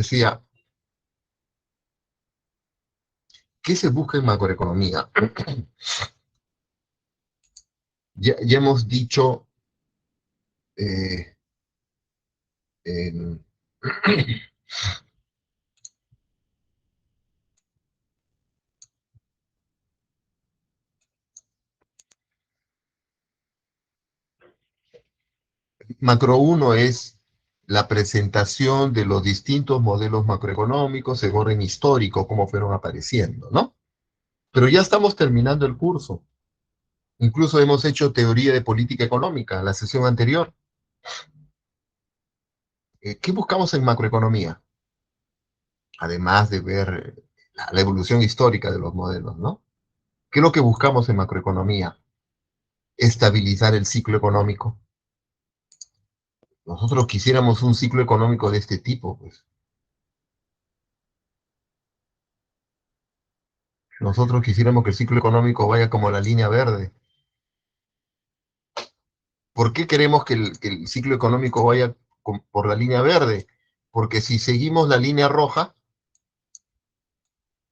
decía, ¿qué se busca en macroeconomía? Ya hemos dicho eh, en, macro uno es la presentación de los distintos modelos macroeconómicos en orden histórico, cómo fueron apareciendo, ¿no? Pero ya estamos terminando el curso. Incluso hemos hecho teoría de política económica, la sesión anterior. ¿Qué buscamos en macroeconomía? Además de ver la evolución histórica de los modelos, ¿no? ¿Qué es lo que buscamos en macroeconomía? Estabilizar el ciclo económico. Nosotros quisiéramos un ciclo económico de este tipo, pues. Nosotros quisiéramos que el ciclo económico vaya como la línea verde. ¿Por qué queremos que el ciclo económico vaya por la línea verde? Porque si seguimos la línea roja,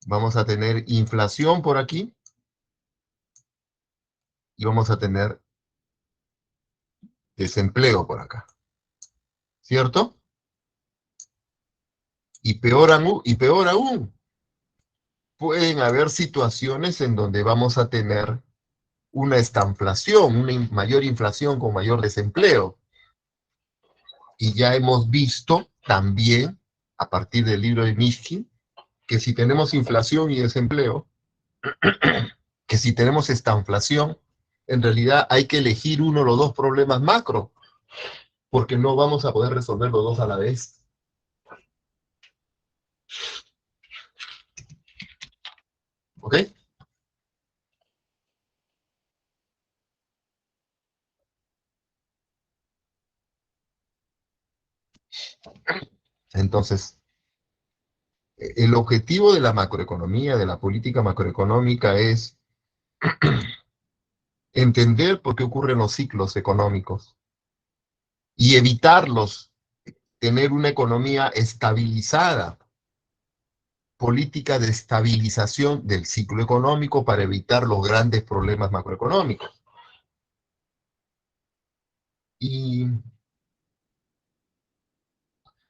vamos a tener inflación por aquí y vamos a tener desempleo por acá, ¿cierto? Y peor aún, pueden haber situaciones en donde vamos a tener una estanflación, una mayor inflación con mayor desempleo. Y ya hemos visto también, a partir del libro de Mishkin, que si tenemos inflación y desempleo, que si tenemos estanflación, en realidad hay que elegir uno de los dos problemas macro, porque no vamos a poder resolver los dos a la vez. ¿Ok? Entonces, el objetivo de la macroeconomía, de la política macroeconómica, es entender por qué ocurren los ciclos económicos y evitarlos, tener una economía estabilizada, política de estabilización del ciclo económico para evitar los grandes problemas macroeconómicos. Y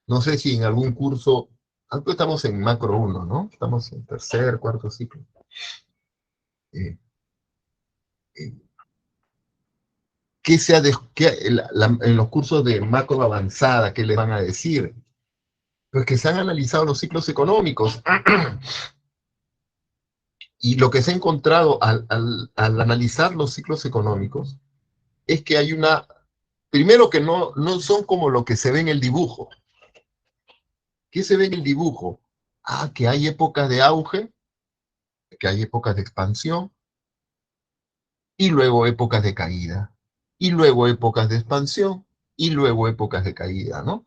no sé si en algún curso, aunque estamos en macro uno, ¿no? Estamos en tercer, cuarto ciclo. Eh, eh, en los cursos de macro avanzada, ¿qué les van a decir? Pues que se han analizado los ciclos económicos y lo que se ha encontrado al analizar los ciclos económicos es que hay primero que no son como lo que se ve en el dibujo. ¿Qué se ve en el dibujo? Ah, que hay épocas de auge, que hay épocas de expansión, y luego épocas de caída, y luego épocas de expansión, y luego épocas de caída, ¿no?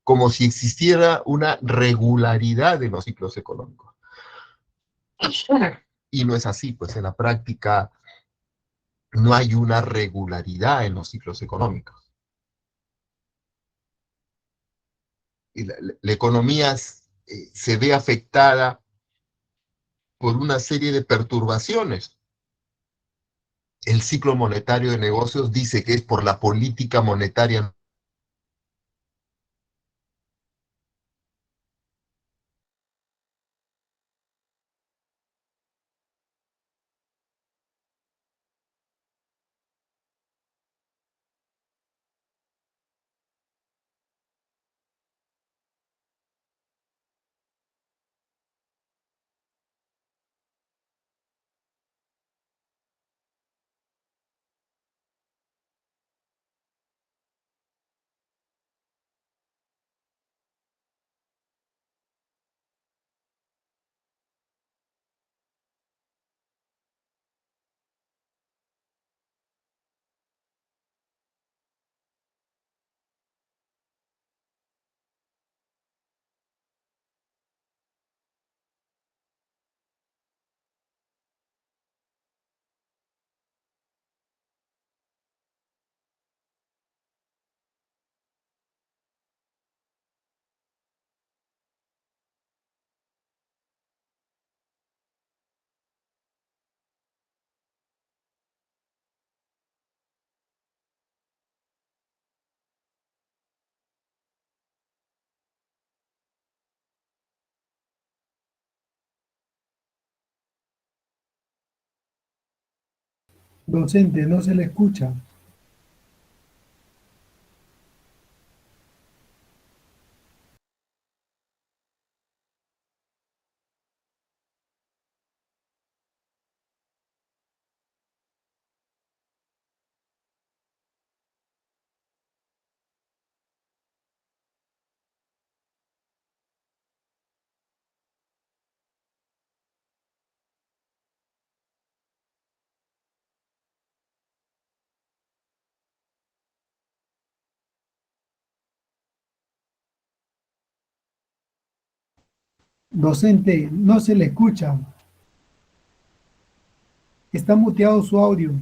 Como si existiera una regularidad en los ciclos económicos. Y no es así, pues en la práctica no hay una regularidad en los ciclos económicos. Y la economía se ve afectada por una serie de perturbaciones. El ciclo monetario de negocios dice que es por la política monetaria Docente, no se le escucha. Docente, no se le escucha. Está muteado su audio.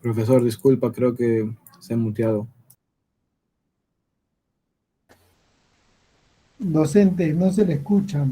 Profesor, disculpa, creo que se ha muteado. Docente, no se le escucha.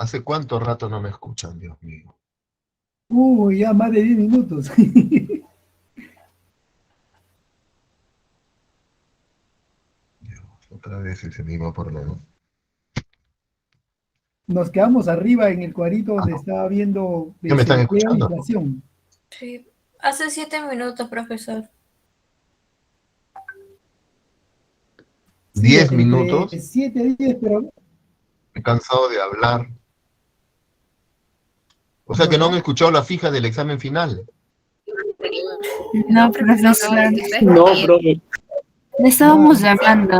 ¿Hace cuánto rato no me escuchan, Dios mío? Ya más de 10 minutos. Dios, otra vez ese mismo problema. Nos quedamos arriba en el cuadrito donde estaba viendo ¿Ya me están desempleo e escuchando? inflación. Sí, hace 7 minutos, profesor. Sí, 10 entre minutos. 7 y 10, pero He cansado de hablar. O sea que no no, han escuchado la fija del examen final. No, profesor. No, profe. Le estábamos llamando.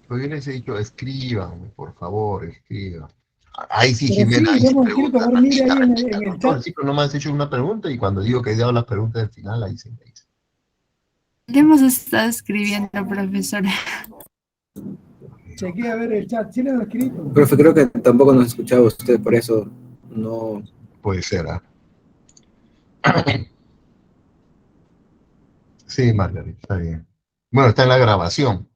Pues yo les he dicho, escriban, por favor, escriban. Ahí sí, pero Jimena, sí, ahí lo sí hemos escrito. A pregunta, ver, mire repita, ahí repita. en ¿No? el Todo el chat. ciclo no me has hecho una pregunta y cuando digo que he dado las preguntas del final, ahí sí me dice. Le hemos estado escribiendo, profesor. Chequé a ver el chat. Sí, lo hemos escrito. Profe, creo que tampoco nos escuchaba usted, por eso no. Puede ser, ¿ah? Sí, Margarita, está bien. Bueno, está en la grabación.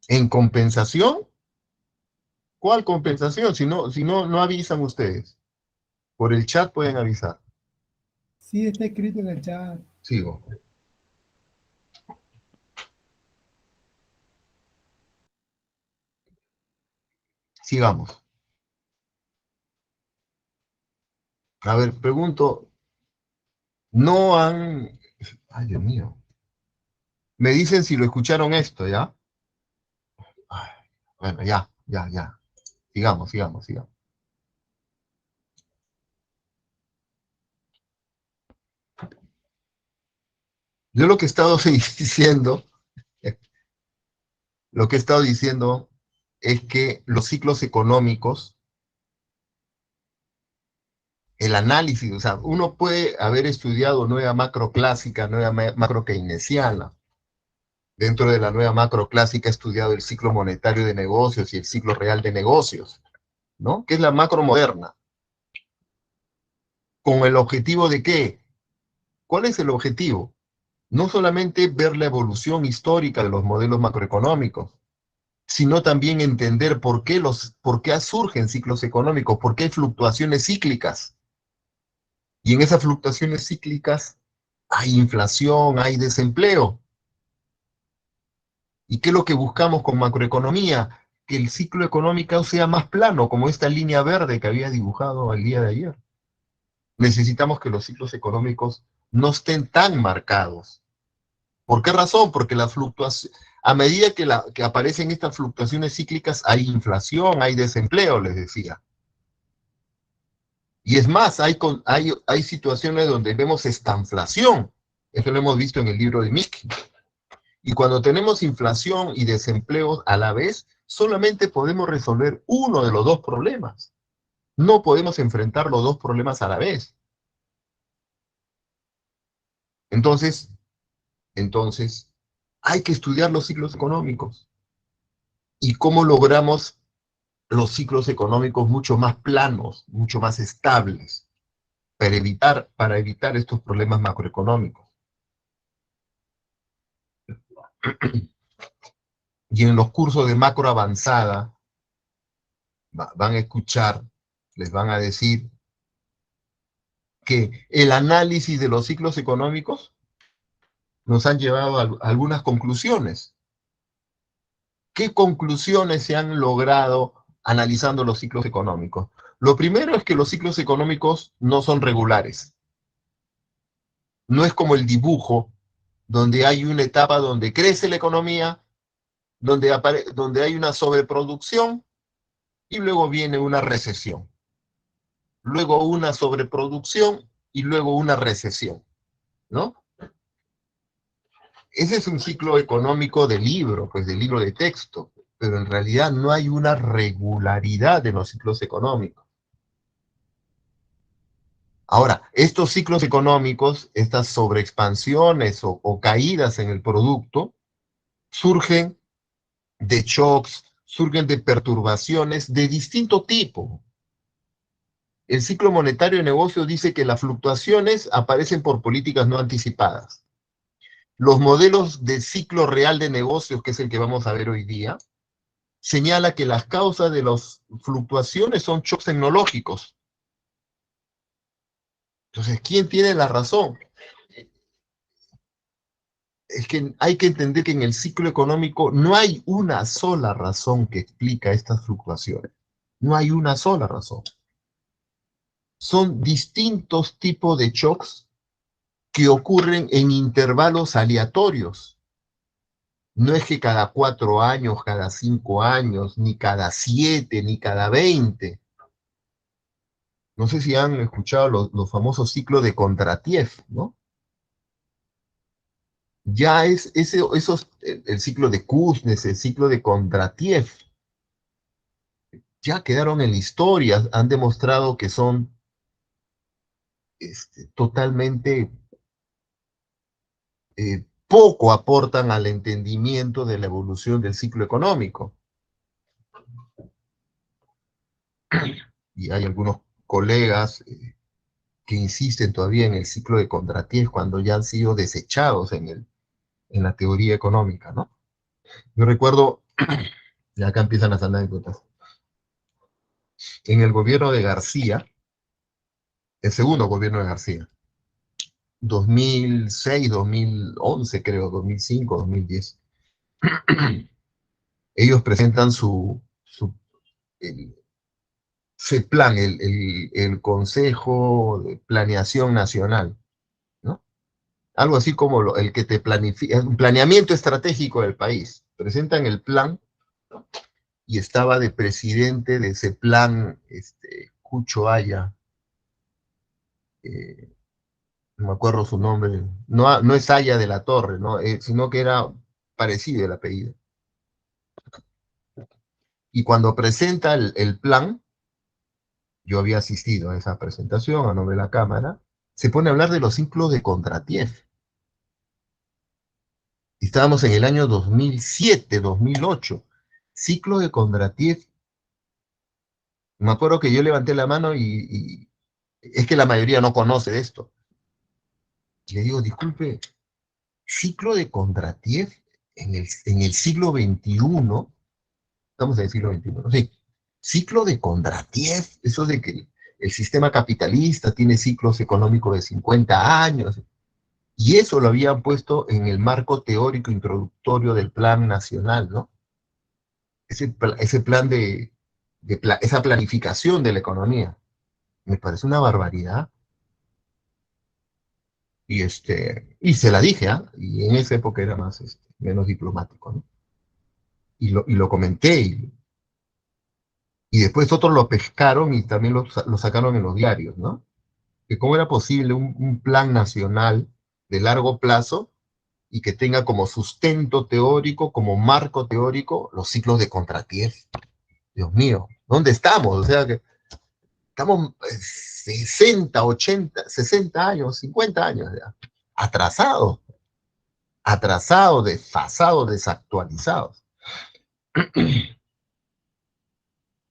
En compensación, ¿cuál compensación? Si no, no avisan ustedes. Por el chat pueden avisar. Sí, está escrito en el chat. Sigo. Sigamos. A ver, pregunto, no han... Ay, Dios mío. Me dicen si lo escucharon esto, ¿ya? Ay, bueno, ya. Sigamos. Yo lo que he estado diciendo, lo que he estado diciendo es que los ciclos económicos, el análisis, o sea, uno puede haber estudiado nueva macro clásica, nueva macro keynesiana. Dentro de la nueva macro clásica he estudiado el ciclo monetario de negocios y el ciclo real de negocios, ¿no? Que es la macro moderna. ¿Con el objetivo de qué? ¿Cuál es el objetivo? No solamente ver la evolución histórica de los modelos macroeconómicos, sino también entender por qué surgen ciclos económicos, por qué hay fluctuaciones cíclicas. Y en esas fluctuaciones cíclicas hay inflación, hay desempleo. ¿Y qué es lo que buscamos con macroeconomía? Que el ciclo económico sea más plano, como esta línea verde que había dibujado el día de ayer. Necesitamos que los ciclos económicos no estén tan marcados. ¿Por qué razón? Porque la fluctuación, a medida que aparecen estas fluctuaciones cíclicas, hay inflación, hay desempleo, les decía. Y es más, hay situaciones donde vemos estanflación. Eso lo hemos visto en el libro de Mickey. Y cuando tenemos inflación y desempleo a la vez, solamente podemos resolver uno de los dos problemas. No podemos enfrentar los dos problemas a la vez. Entonces, hay que estudiar los ciclos económicos. ¿Y cómo logramos los ciclos económicos mucho más planos, mucho más estables, para evitar estos problemas macroeconómicos? Y en los cursos de macro avanzada, van a escuchar, les van a decir que el análisis de los ciclos económicos nos han llevado a algunas conclusiones. ¿Qué conclusiones se han logrado analizando los ciclos económicos? Lo primero es que los ciclos económicos no son regulares. No es como el dibujo, donde hay una etapa donde crece la economía, donde hay una sobreproducción y luego viene una recesión. Luego una sobreproducción y luego una recesión, ¿no? Ese es un ciclo económico de libro, pues de libro de texto, pero en realidad no hay una regularidad en los ciclos económicos. Ahora, estos ciclos económicos, estas sobreexpansiones o caídas en el producto, surgen de shocks, surgen de perturbaciones de distinto tipo. El ciclo monetario de negocios dice que las fluctuaciones aparecen por políticas no anticipadas. Los modelos de ciclo real de negocios, que es el que vamos a ver hoy día, señala que las causas de las fluctuaciones son shocks tecnológicos. Entonces, ¿quién tiene la razón? Es que hay que entender que en el ciclo económico no hay una sola razón que explica estas fluctuaciones. No hay una sola razón. Son distintos tipos de shocks que ocurren en intervalos aleatorios. No es que cada 4 años, cada 5 años, ni cada 7, ni cada 20. No sé si han escuchado los famosos ciclos de Kondratiev, ¿no? Ya es el ciclo de Kuznets, el ciclo de Kondratiev, ya quedaron en la historia, han demostrado que son totalmente poco aportan al entendimiento de la evolución del ciclo económico. Y hay algunos colegas que insisten todavía en el ciclo de Kondratiev cuando ya han sido desechados en la teoría económica, ¿no? Yo recuerdo, y acá empiezan las anécdotas, en el gobierno de García, el segundo gobierno de García, 2006, 2011 creo, 2005, 2010, ellos presentan el CEPLAN, el Consejo de Planeación Nacional, ¿no? Algo así como el que te planifica, un planeamiento estratégico del país. Presentan el plan, ¿no? Y estaba de presidente de ese plan, Cucho Aya, no me acuerdo su nombre, no es Aya de la Torre, ¿no? Sino que era parecido el apellido. Y cuando presenta el plan, yo había asistido a esa presentación a nombre de la Cámara, se pone a hablar de los ciclos de Kondratiev. Estábamos en el año 2007, 2008. Ciclo de Kondratiev. Me acuerdo que yo levanté la mano y es que la mayoría no conoce esto. Y le digo, disculpe, ciclo de Kondratiev en el siglo XXI, estamos en el siglo XXI, sí, ciclo de Kondratiev, eso de que el sistema capitalista tiene ciclos económicos de 50 años, y eso lo habían puesto en el marco teórico introductorio del Plan Nacional, ¿no? Ese plan esa planificación de la economía. Me parece una barbaridad. Y se la dije, ¿ah? Y en esa época era menos diplomático, ¿no? Y lo comenté, y después otros lo pescaron y también lo sacaron en los diarios, ¿no? Que cómo era posible un plan nacional de largo plazo y que tenga como sustento teórico, como marco teórico, los ciclos de Kondratiev. Dios mío, ¿dónde estamos? O sea, que estamos 60, 80, 60 años, 50 años ya, atrasados, desfasados, desactualizados.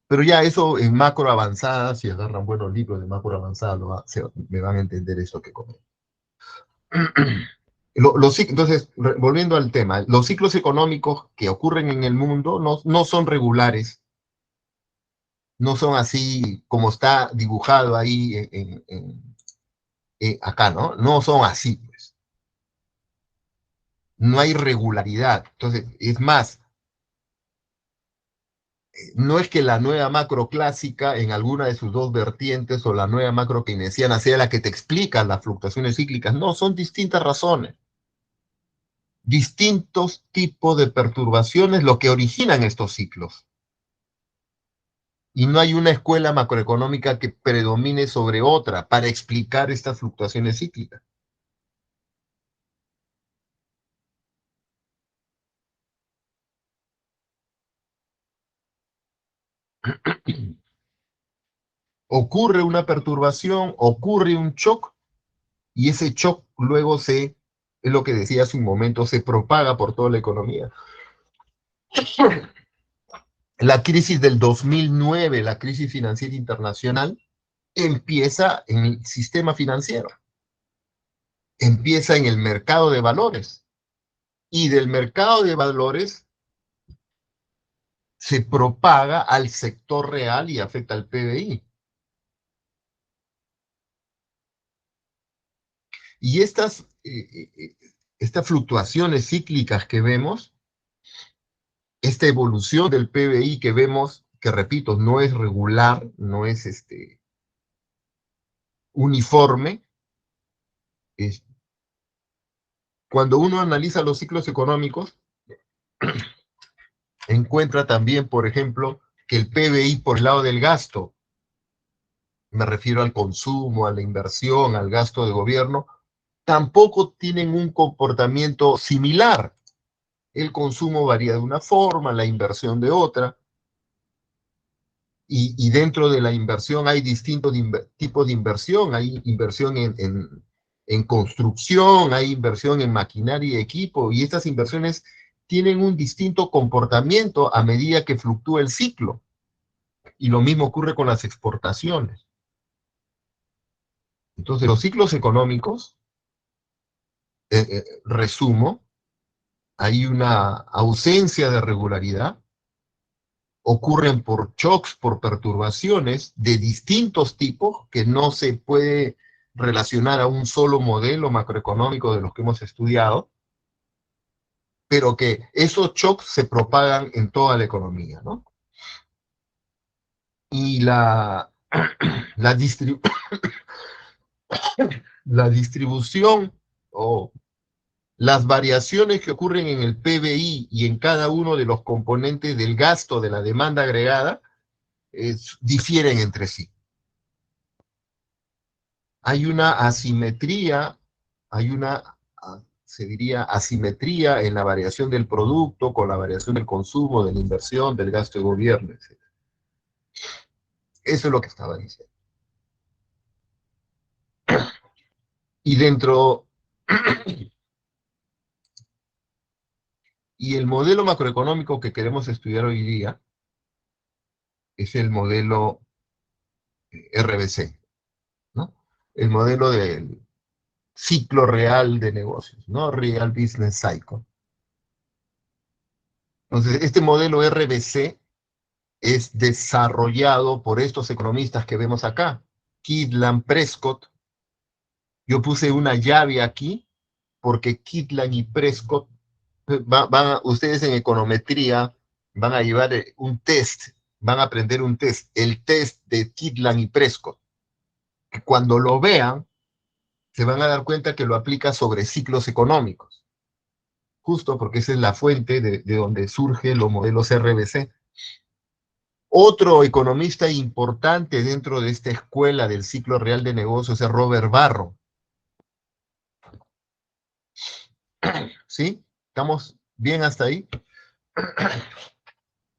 Pero ya eso en macro avanzada, si agarran buenos libros de macro avanzada, me van a entender eso que comento. Entonces, volviendo al tema, los ciclos económicos que ocurren en el mundo no son regulares, no son así como está dibujado ahí acá, ¿no? No son así, pues. No hay regularidad. Entonces, es más, no es que la nueva macro clásica en alguna de sus dos vertientes o la nueva macro keynesiana sea la que te explica las fluctuaciones cíclicas. No, son distintas razones. Distintos tipos de perturbaciones lo que originan estos ciclos. Y no hay una escuela macroeconómica que predomine sobre otra para explicar estas fluctuaciones cíclicas. Ocurre una perturbación, ocurre un shock, y ese shock luego es lo que decía hace un momento, se propaga por toda la economía. La crisis del 2009, la crisis financiera internacional, empieza en el sistema financiero, empieza en el mercado de valores, y del mercado de valores se propaga al sector real y afecta al PBI. Y estas fluctuaciones cíclicas que vemos, esta evolución del PBI que vemos, que repito, no es regular, no es uniforme, cuando uno analiza los ciclos económicos, encuentra también, por ejemplo, que el PBI por el lado del gasto, me refiero al consumo, a la inversión, al gasto de gobierno, tampoco tienen un comportamiento similar. El consumo varía de una forma, la inversión de otra, y dentro de la inversión hay distintos tipos de inversión. Hay inversión en construcción, hay inversión en maquinaria y equipo, y estas inversiones tienen un distinto comportamiento a medida que fluctúa el ciclo. Y lo mismo ocurre con las exportaciones. Entonces, los ciclos económicos, resumo, hay una ausencia de regularidad, ocurren por shocks, por perturbaciones de distintos tipos que no se puede relacionar a un solo modelo macroeconómico de los que hemos estudiado, pero que esos shocks se propagan en toda la economía, ¿no? Y la distribución o las variaciones que ocurren en el PBI y en cada uno de los componentes del gasto de la demanda agregada difieren entre sí. Hay una asimetría, se diría, asimetría en la variación del producto con la variación del consumo, de la inversión, del gasto de gobierno, etc. Eso es lo que estaba diciendo. Y dentro... Y el modelo macroeconómico que queremos estudiar hoy día es el modelo RBC, ¿no? El modelo del ciclo real de negocios, ¿no? Real Business Cycle. Entonces, este modelo RBC es desarrollado por estos economistas que vemos acá, Kydland, Prescott. Yo puse una llave aquí, porque Kydland y Prescott, ustedes en econometría van a llevar un test, van a aprender un test, el test de Kydland y Prescott. Que cuando lo vean, se van a dar cuenta que lo aplica sobre ciclos económicos, justo porque esa es la fuente de donde surgen los modelos RBC. Otro economista importante dentro de esta escuela del ciclo real de negocios es Robert Barro. ¿Sí? ¿Estamos bien hasta ahí?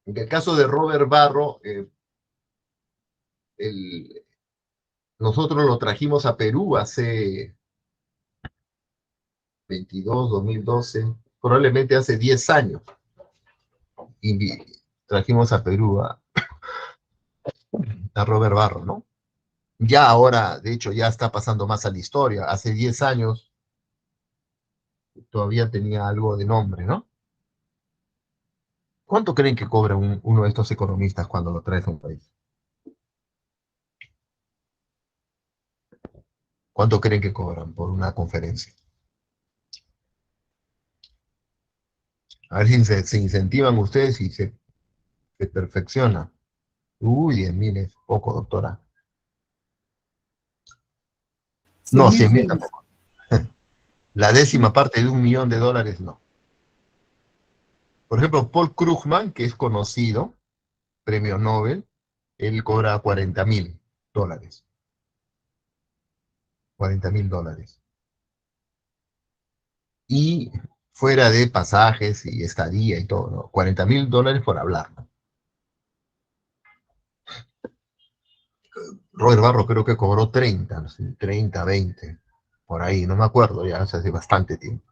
En el caso de Robert Barro, nosotros lo trajimos a Perú hace 2012, probablemente hace 10 años. Y trajimos a Perú a Robert Barro, ¿no? Ya ahora, de hecho, ya está pasando más a la historia. Hace 10 años todavía tenía algo de nombre, ¿no? ¿Cuánto creen que cobra uno de estos economistas cuando lo traes a un país? ¿Cuánto creen que cobran por una conferencia? A ver si se incentivan ustedes y se perfecciona. Uy, 10.000 es poco, doctora. No, 100.000 100.000 soles. tampoco. La décima parte de $1.000.000, no. Por ejemplo, Paul Krugman, que es conocido, premio Nobel, él cobra $40.000. $40.000. Y fuera de pasajes y estadía y todo, ¿no? $40.000 por hablar, ¿no? Robert Barro creo que cobró 30, no sé, 30, 20, por ahí, no me acuerdo, ya hace bastante tiempo.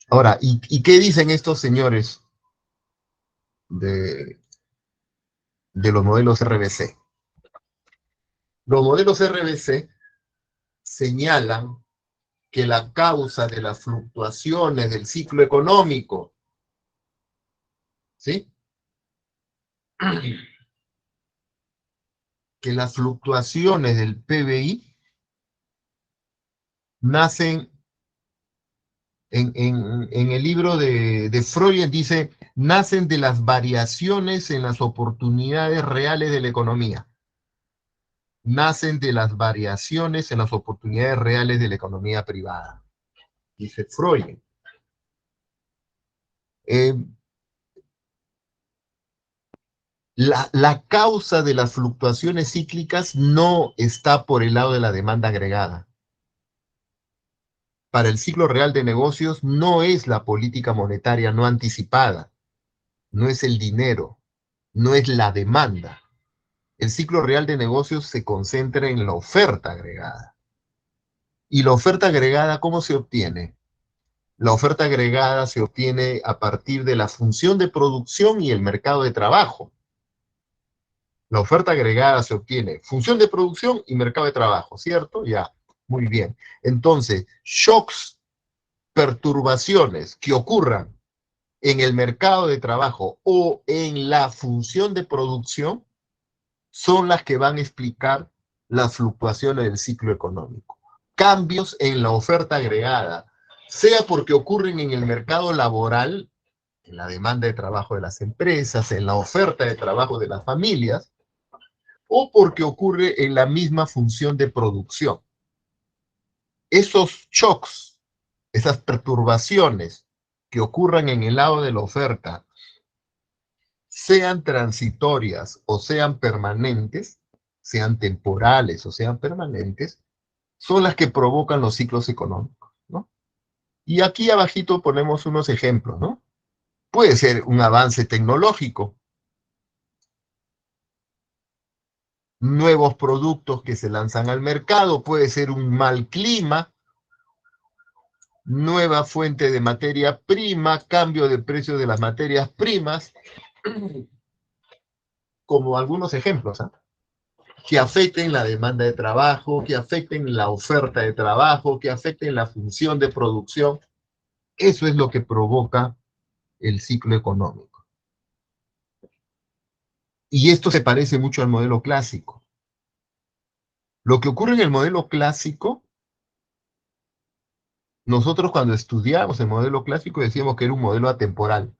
Ahora, ¿y qué dicen estos señores de los modelos RBC? Los modelos RBC señalan que la causa de las fluctuaciones del ciclo económico, ¿sí? Que las fluctuaciones del PBI nacen en el libro de Freud, dice, nacen de las variaciones en las oportunidades reales de la economía. Nacen de las variaciones en las oportunidades reales de la economía privada, dice Freud. La causa de las fluctuaciones cíclicas no está por el lado de la demanda agregada. Para el ciclo real de negocios no es la política monetaria no anticipada, no es el dinero, no es la demanda. El ciclo real de negocios se concentra en la oferta agregada. ¿Y la oferta agregada cómo se obtiene? La oferta agregada se obtiene a partir de la función de producción y el mercado de trabajo. La oferta agregada se obtiene función de producción y mercado de trabajo, ¿cierto? Ya, muy bien. Entonces, shocks, perturbaciones que ocurran en el mercado de trabajo o en la función de producción son las que van a explicar las fluctuaciones del ciclo económico. Cambios en la oferta agregada, sea porque ocurren en el mercado laboral, en la demanda de trabajo de las empresas, en la oferta de trabajo de las familias, o porque ocurre en la misma función de producción. Esos shocks, esas perturbaciones que ocurran en el lado de la oferta, sean transitorias o sean permanentes, sean temporales o sean permanentes, son las que provocan los ciclos económicos, ¿no? Y aquí abajito ponemos unos ejemplos, ¿no? Puede ser un avance tecnológico, nuevos productos que se lanzan al mercado, puede ser un mal clima, nueva fuente de materia prima, cambio de precio de las materias primas, como algunos ejemplos, ¿eh? Que afecten la demanda de trabajo, que afecten la oferta de trabajo, que afecten la función de producción. Eso es lo que provoca el ciclo económico. Y esto se parece mucho al modelo clásico. Lo que ocurre en el modelo clásico, nosotros cuando estudiamos el modelo clásico decíamos que era un modelo atemporal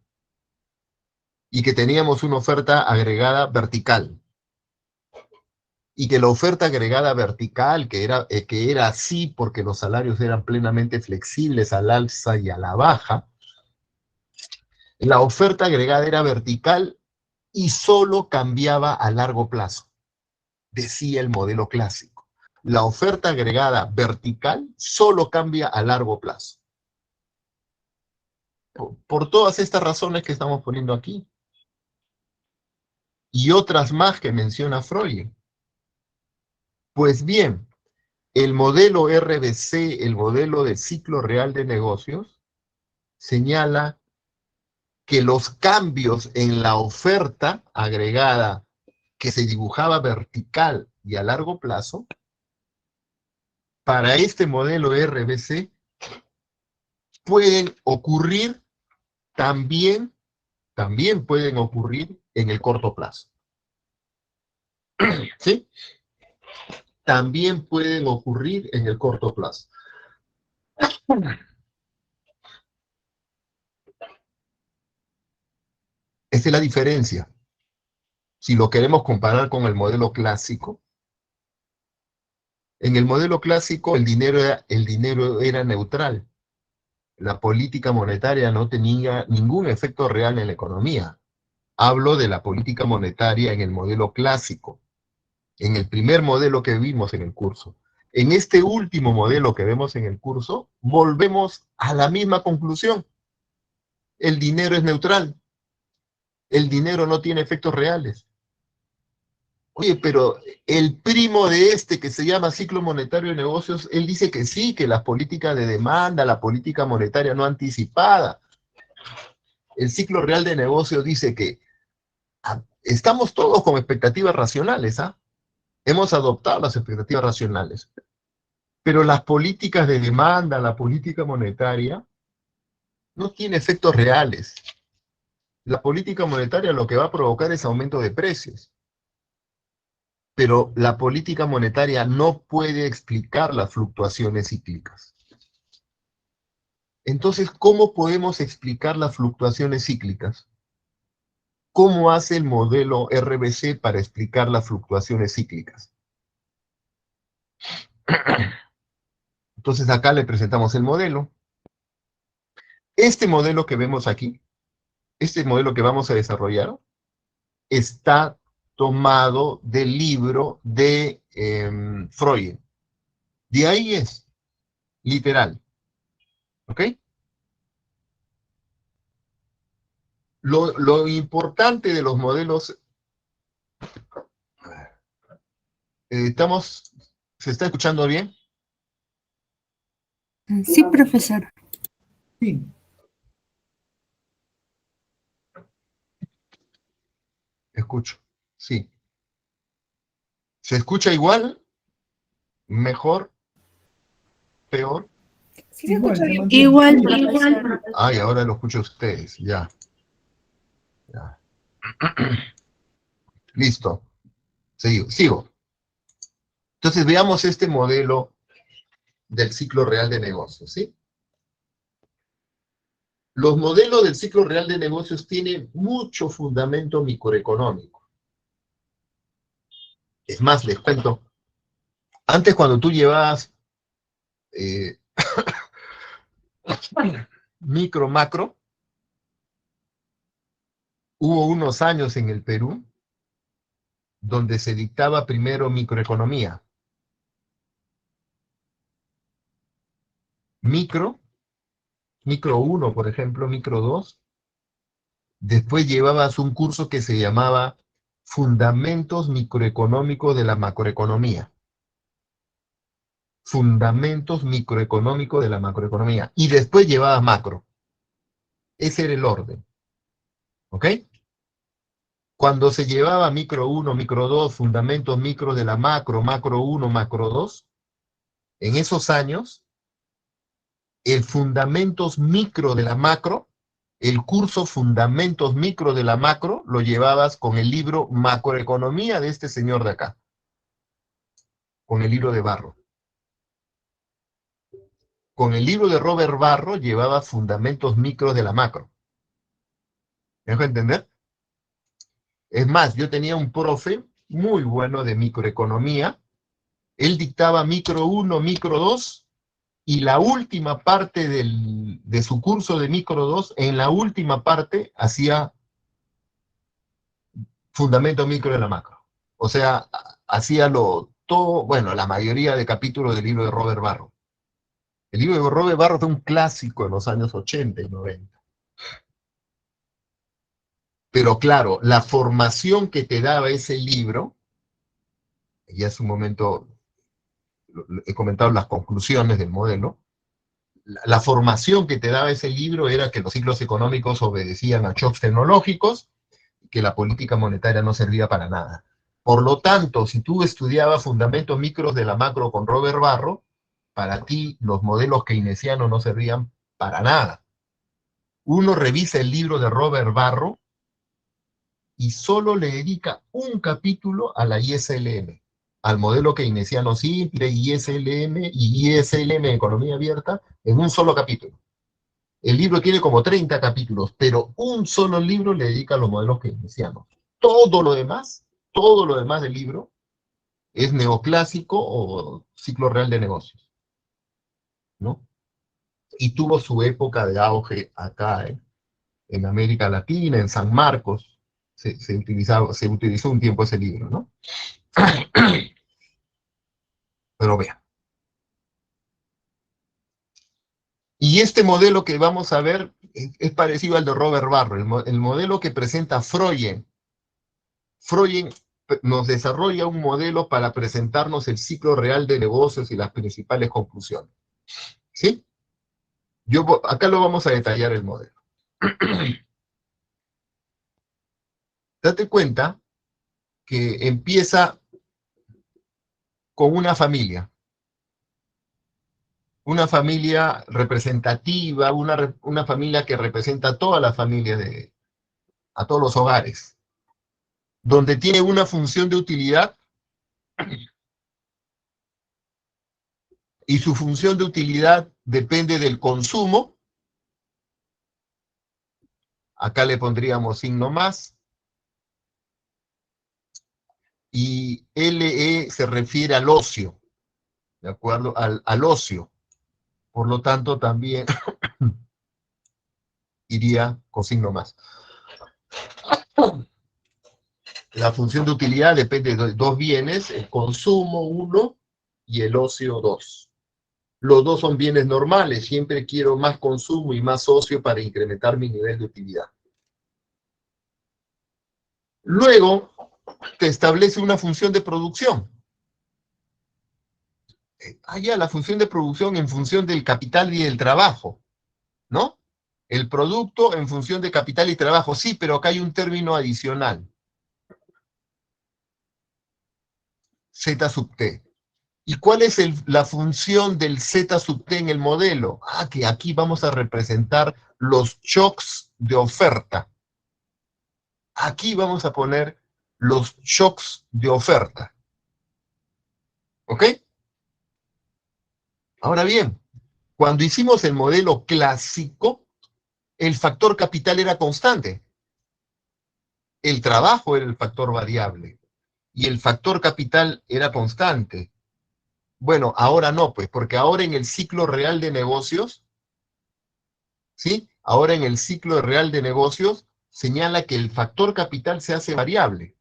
y que teníamos una oferta agregada vertical. Y que la oferta agregada vertical, que era así porque los salarios eran plenamente flexibles al alza y a la baja, la oferta agregada era vertical y solo cambiaba a largo plazo, decía el modelo clásico. La oferta agregada vertical solo cambia a largo plazo. Por todas estas razones que estamos poniendo aquí. Y otras más que menciona Freud. Pues bien, el modelo RBC, el modelo de ciclo real de negocios, señala que los cambios en la oferta agregada que se dibujaba vertical y a largo plazo, para este modelo RBC pueden ocurrir también pueden ocurrir en el corto plazo. ¿Sí? También pueden ocurrir en el corto plazo. Esa es la diferencia. Si lo queremos comparar con el modelo clásico, en el modelo clásico el dinero era neutral. La política monetaria no tenía ningún efecto real en la economía. Hablo de la política monetaria en el modelo clásico, en el primer modelo que vimos en el curso. En este último modelo que vemos en el curso, volvemos a la misma conclusión. El dinero es neutral. El dinero no tiene efectos reales. Oye, pero el primo de este que se llama ciclo monetario de negocios, él dice que sí, que las políticas de demanda, la política monetaria no anticipada. El ciclo real de negocios dice que estamos todos con expectativas racionales, ¿ah? Hemos adoptado las expectativas racionales. Pero las políticas de demanda, la política monetaria, no tiene efectos reales. La política monetaria lo que va a provocar es aumento de precios. Pero la política monetaria no puede explicar las fluctuaciones cíclicas. Entonces, ¿cómo podemos explicar las fluctuaciones cíclicas? ¿Cómo hace el modelo RBC para explicar las fluctuaciones cíclicas? Entonces acá le presentamos el modelo. Este modelo que vemos aquí, este modelo que vamos a desarrollar, está tomado del libro de Freud. De ahí es, literal. ¿Ok? Lo importante de los modelos, ¿se está escuchando bien? Sí, profesor. Sí, Escucho, sí. ¿Se escucha igual? ¿Mejor? ¿Peor? Sí, se igual, escucha se bien. mantiene. Igual, Profesor. Ay, ahora lo escucho a ustedes, ya. Ya. Listo, sigo. Entonces veamos este modelo del ciclo real de negocios, ¿sí? Los modelos del ciclo real de negocios tienen mucho fundamento microeconómico. Es más, les cuento, antes cuando tú llevabas eh, micro, macro, hubo unos años en el Perú donde se dictaba primero microeconomía. Micro 1, por ejemplo, micro 2. Después llevabas un curso que se llamaba Fundamentos Microeconómicos de la Macroeconomía. Fundamentos microeconómicos de la macroeconomía. Y después llevabas macro. Ese era el orden. ¿Ok? Cuando se llevaba micro 1, micro 2, fundamentos micro de la macro, macro 1, macro 2, en esos años, el fundamentos micro de la macro, el curso fundamentos micro de la macro, lo llevabas con el libro Macroeconomía de este señor de acá, con el libro de Barro. Con el libro de Robert Barro llevaba fundamentos micro de la macro. ¿Me dejo entender? Es más, yo tenía un profe muy bueno de microeconomía. Él dictaba micro 1, micro 2, y la última parte de su curso de micro 2, en la última parte, hacía fundamento micro de la macro. O sea, hacía todo, bueno, la mayoría de capítulos del libro de Robert Barro. El libro de Robert Barro fue un clásico en los años 80 y 90. Pero claro, la formación que te daba ese libro, ya hace un momento he comentado las conclusiones del modelo, la formación que te daba ese libro era que los ciclos económicos obedecían a shocks tecnológicos, que la política monetaria no servía para nada. Por lo tanto, si tú estudiabas fundamentos micros de la macro con Robert Barro, para ti los modelos keynesianos no servían para nada. Uno revisa el libro de Robert Barro y solo le dedica un capítulo a la ISLM, al modelo keynesiano simple, ISLM y ISLM Economía Abierta, en un solo capítulo. El libro tiene como 30 capítulos, pero un solo libro le dedica a los modelos keynesianos. Todo lo demás del libro es neoclásico o ciclo real de negocios, ¿no? Y tuvo su época de auge acá, en América Latina, en San Marcos, se utilizó un tiempo ese libro, ¿no? Pero vean. Y este modelo que vamos a ver es parecido al de Robert Barro, el modelo que presenta Freud. Freud nos desarrolla un modelo para presentarnos el ciclo real de negocios y las principales conclusiones. ¿Sí? Acá lo vamos a detallar el modelo. Date cuenta que empieza con una familia. una familia representativa, una familia que representa a toda la familia, a todos los hogares, donde tiene una función de utilidad y su función de utilidad depende del consumo. Acá le pondríamos signo más. Y LE se refiere al ocio, ¿de acuerdo? Al ocio. Por lo tanto, también iría con signo más. La función de utilidad depende de dos bienes, el consumo 1 y el ocio 2. Los dos son bienes normales, siempre quiero más consumo y más ocio para incrementar mi nivel de utilidad. Luego, te establece una función de producción. Allá la función de producción en función del capital y del trabajo, ¿no? El producto en función de capital y trabajo, sí, pero acá hay un término adicional. Z sub T. ¿Y cuál es la función del Z sub T en el modelo? Ah, que aquí vamos a representar los shocks de oferta. Aquí vamos a poner los shocks de oferta. ¿Ok? Ahora bien, cuando hicimos el modelo clásico, el factor capital era constante. El trabajo era el factor variable. Y el factor capital era constante. Bueno, ahora no, pues, porque ahora en el ciclo real de negocios, ¿sí? Ahora en el ciclo real de negocios señala que el factor capital se hace variable,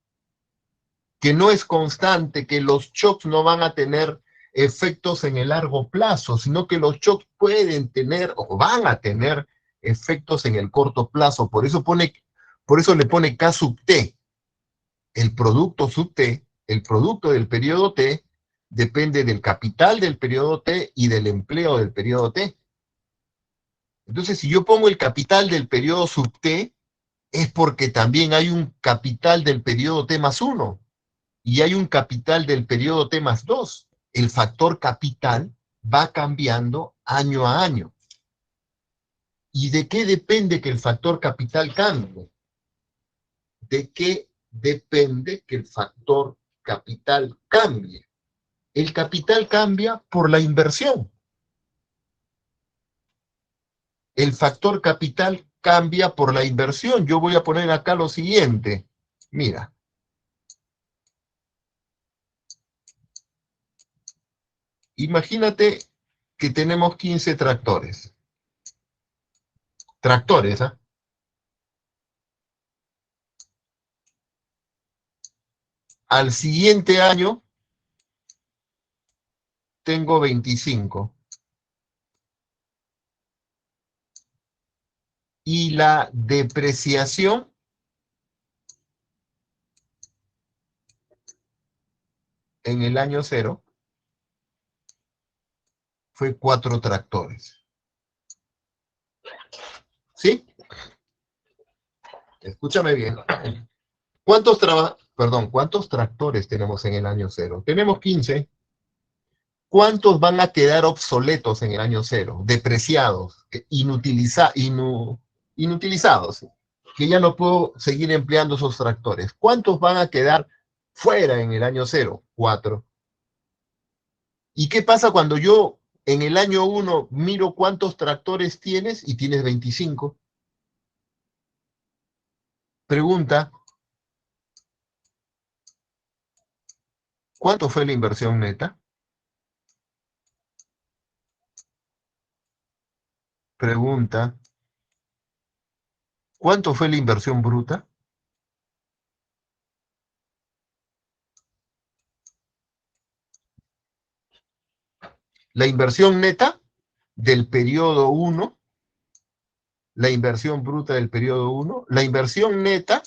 que no es constante, que los shocks no van a tener efectos en el largo plazo, sino que los shocks pueden tener o van a tener efectos en el corto plazo. Por eso le pone K sub T. El producto sub T, el producto del periodo T, depende del capital del periodo T y del empleo del periodo T. Entonces, si yo pongo el capital del periodo sub T, es porque también hay un capital del periodo T más 1 y hay un capital del periodo T más 2. El factor capital va cambiando año a año. ¿Y de qué depende que el factor capital cambie? ¿De qué depende que el factor capital cambie? El capital cambia por la inversión. El factor capital cambia por la inversión. Yo voy a poner acá lo siguiente. Mira. Imagínate que tenemos 15 tractores. Tractores, ¿ah? Al siguiente año tengo 25. Y la depreciación en el año 0 fue 4 tractores. ¿Sí? Escúchame bien. ¿Cuántos tractores tenemos en el año 0? Tenemos 15. ¿Cuántos van a quedar obsoletos en el año 0? Depreciados, inutilizados, que ya no puedo seguir empleando esos tractores. ¿Cuántos van a quedar fuera en el año 0? 4. ¿Y qué pasa cuando yo en el año 1 miro cuántos tractores tienes y tienes 25? Pregunta, ¿cuánto fue la inversión neta? Pregunta, ¿cuánto fue la inversión bruta? La inversión neta del periodo 1, la inversión bruta del periodo 1, la inversión neta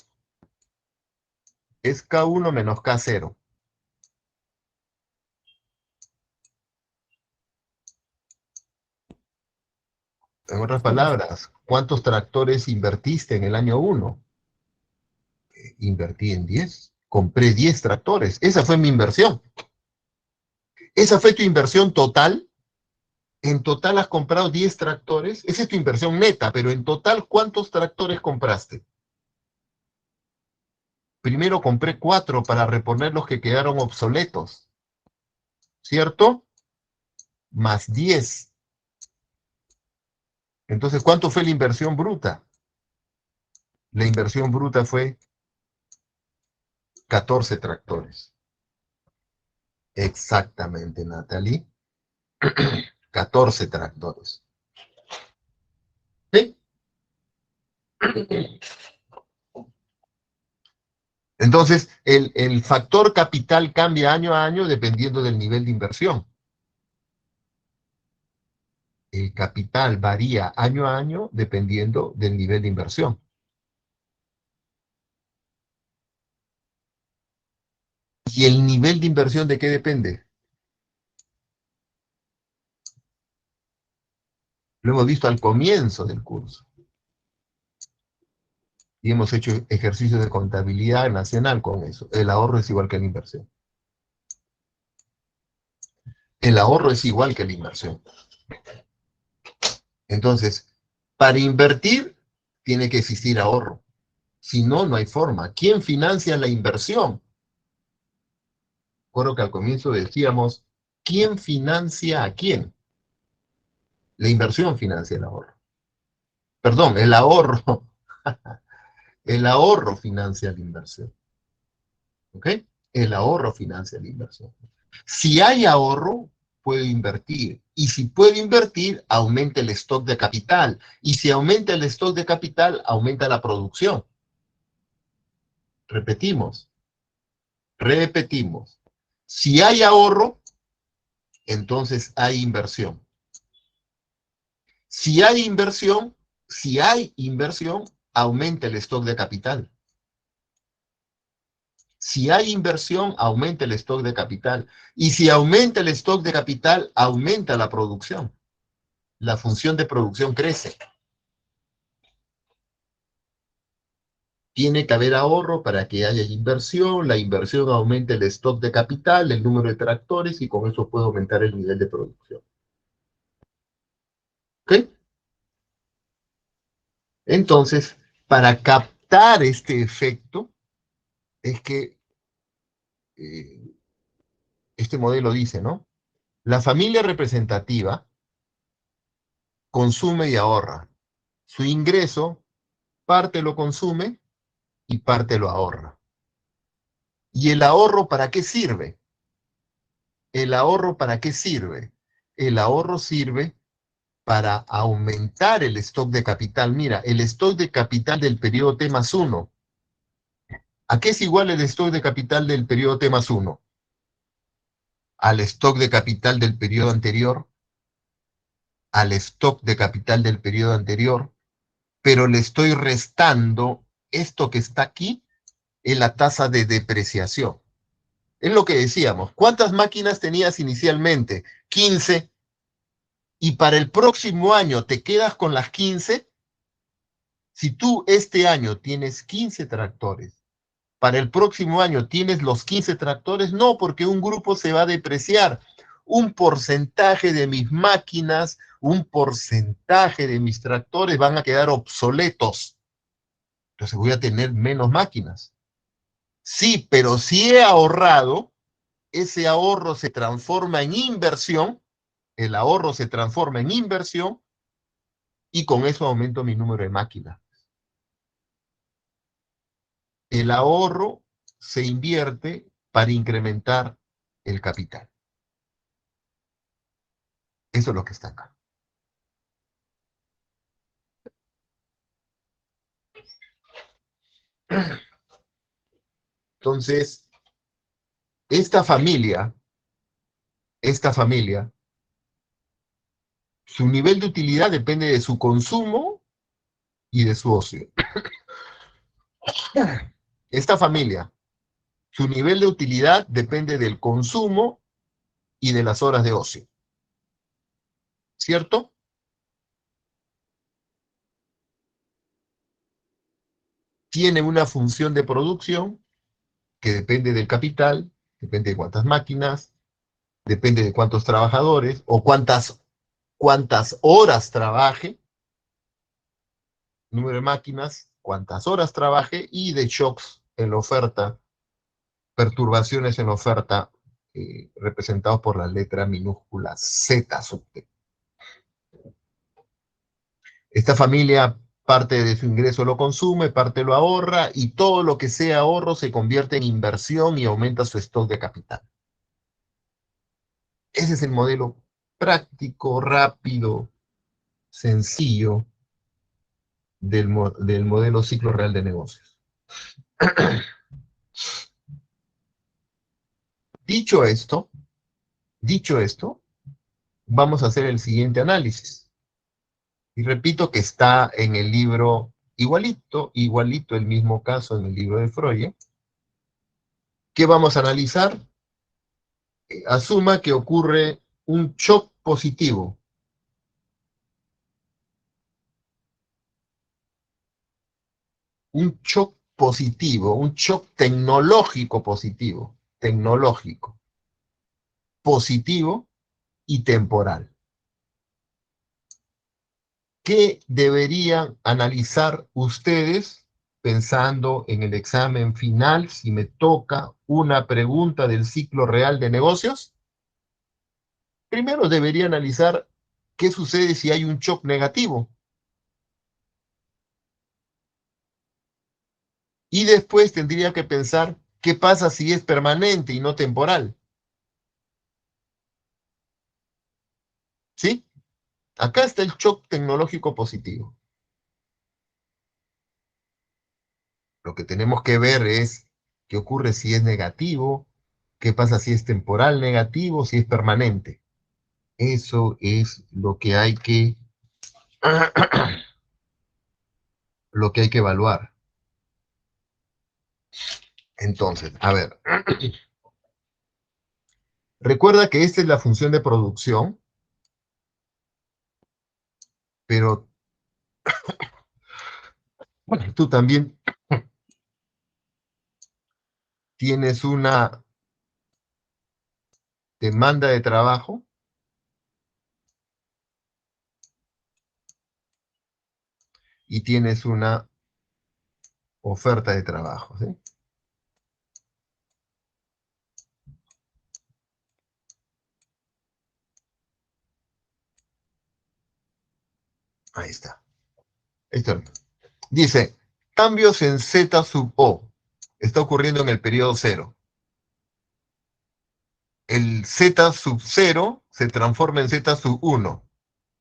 es K1 menos K0. En otras palabras, ¿cuántos tractores invertiste en el año 1? Invertí en 10. Compré 10 tractores. Esa fue mi inversión. Esa fue tu inversión total. En total has comprado 10 tractores. Esa es tu inversión neta, pero en total, ¿cuántos tractores compraste? Primero compré 4 para reponer los que quedaron obsoletos, ¿cierto? Más 10. Entonces, ¿cuánto fue la inversión bruta? La inversión bruta fue 14 tractores. Exactamente, Natalie. 14 tractores. ¿Sí? Entonces, el factor capital cambia año a año dependiendo del nivel de inversión. El capital varía año a año dependiendo del nivel de inversión. ¿Y el nivel de inversión de qué depende? Lo hemos visto al comienzo del curso. Y hemos hecho ejercicios de contabilidad nacional con eso. El ahorro es igual que la inversión. El ahorro es igual que la inversión. Entonces, para invertir, tiene que existir ahorro. Si no, no hay forma. ¿Quién financia la inversión? Recuerdo que al comienzo decíamos, ¿quién financia a quién? La inversión financia el ahorro. Perdón, el ahorro. El ahorro financia la inversión. ¿Ok? El ahorro financia la inversión. Si hay ahorro, puedo invertir. Y si puedo invertir, aumenta el stock de capital. Y si aumenta el stock de capital, aumenta la producción. Repetimos. Repetimos. Si hay ahorro, entonces hay inversión. Si hay inversión, aumenta el stock de capital. Si hay inversión, aumenta el stock de capital. Y si aumenta el stock de capital, aumenta la producción. La función de producción crece. Tiene que haber ahorro para que haya inversión. La inversión aumenta el stock de capital, el número de tractores, y con eso puede aumentar el nivel de producción. ¿Ok? Entonces, para captar este efecto, es que este modelo dice, ¿no? La familia representativa consume y ahorra. Su ingreso, parte lo consume y parte lo ahorra. ¿Y el ahorro para qué sirve? ¿El ahorro para qué sirve? El ahorro sirve para aumentar el stock de capital. Mira, el stock de capital del periodo T más 1. ¿A qué es igual el stock de capital del periodo T más 1? Al stock de capital del periodo anterior, al stock de capital del periodo anterior, pero le estoy restando esto que está aquí en la tasa de depreciación. Es lo que decíamos. ¿Cuántas máquinas tenías inicialmente? 15. Y para el próximo año te quedas con las 15. Si tú este año tienes 15 tractores, para el próximo año tienes los 15 tractores, no, porque un grupo se va a depreciar. Un porcentaje de mis máquinas, un porcentaje de mis tractores van a quedar obsoletos. Entonces voy a tener menos máquinas. Sí, pero si he ahorrado, ese ahorro se transforma en inversión, el ahorro se transforma en inversión, y con eso aumento mi número de máquinas. El ahorro se invierte para incrementar el capital. Eso es lo que está acá. Entonces, esta familia, su nivel de utilidad depende de su consumo y de su ocio. Esta familia, su nivel de utilidad depende del consumo y de las horas de ocio. ¿Cierto? Tiene una función de producción que depende del capital, depende de cuántas máquinas, depende de cuántos trabajadores o cuántas cuántas horas trabaje, número de máquinas, cuántas horas trabaje, y de shocks en la oferta, perturbaciones en la oferta, representados por la letra minúscula Z sub T. Esta familia parte de su ingreso lo consume, parte lo ahorra, y todo lo que sea ahorro se convierte en inversión y aumenta su stock de capital. Ese es el modelo práctico, rápido, sencillo del modelo ciclo real de negocios. Dicho esto, vamos a hacer el siguiente análisis. Y repito que está en el libro igualito el mismo caso en el libro de Freud. ¿Qué vamos a analizar? Asuma que ocurre un shock positivo. Un shock positivo, un shock tecnológico positivo, positivo y temporal. ¿Qué deberían analizar ustedes pensando en el examen final si me toca una pregunta del ciclo real de negocios? Primero debería analizar qué sucede si hay un shock negativo. Y después tendría que pensar qué pasa si es permanente y no temporal. ¿Sí? Acá está el shock tecnológico positivo. Lo que tenemos que ver es qué ocurre si es negativo, qué pasa si es temporal negativo, si es permanente. Eso es lo que hay que, lo que hay que evaluar. Entonces, a ver. Recuerda que esta es la función de producción, pero tú también tienes una demanda de trabajo y tienes una oferta de trabajo, ¿sí? Ahí está. Esto dice, cambios en Z sub O. Está ocurriendo en el periodo cero. El Z sub 0 se transforma en Z sub 1.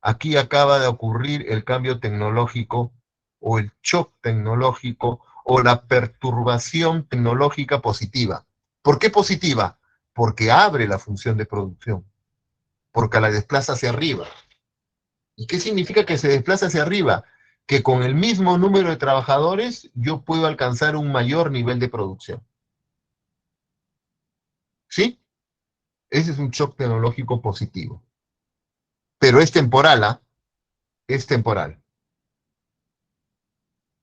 Aquí acaba de ocurrir el cambio tecnológico o el shock tecnológico o la perturbación tecnológica positiva. ¿Por qué positiva? Porque abre la función de producción, porque la desplaza hacia arriba. ¿Y qué significa que se desplaza hacia arriba? Que con el mismo número de trabajadores yo puedo alcanzar un mayor nivel de producción. ¿Sí? Ese es un shock tecnológico positivo. Pero es temporal, ¿ah? Es temporal.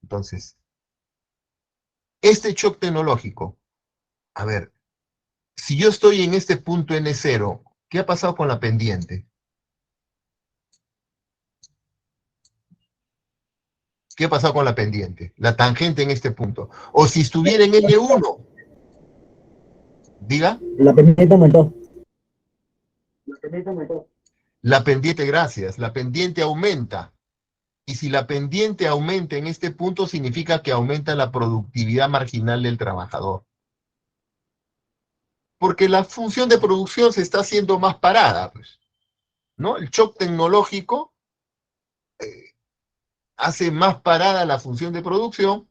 Entonces, este shock tecnológico, a ver, si yo estoy en este punto N0, ¿qué ha pasado con la pendiente? ¿Qué ha pasado con la pendiente? La tangente en este punto. O si estuviera en N1, diga. La pendiente aumentó. La pendiente, gracias, la pendiente aumenta. Y si la pendiente aumenta en este punto, significa que aumenta la productividad marginal del trabajador. Porque la función de producción se está haciendo más parada, pues, ¿no? El shock tecnológico hace más parada la función de producción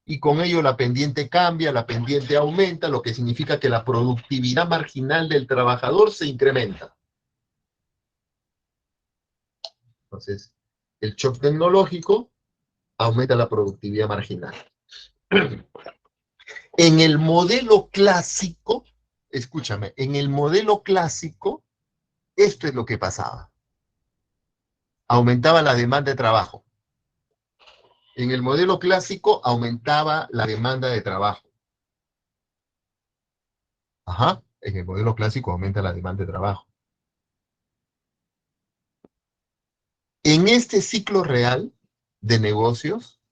y con ello la pendiente cambia, la pendiente aumenta, lo que significa que la productividad marginal del trabajador se incrementa. Entonces, el shock tecnológico aumenta la productividad marginal. En el modelo clásico, escúchame, en el modelo clásico, esto es lo que pasaba. Aumentaba la demanda de trabajo. En el modelo clásico aumentaba la demanda de trabajo. Ajá, en el modelo clásico aumenta la demanda de trabajo. En este ciclo real de negocios,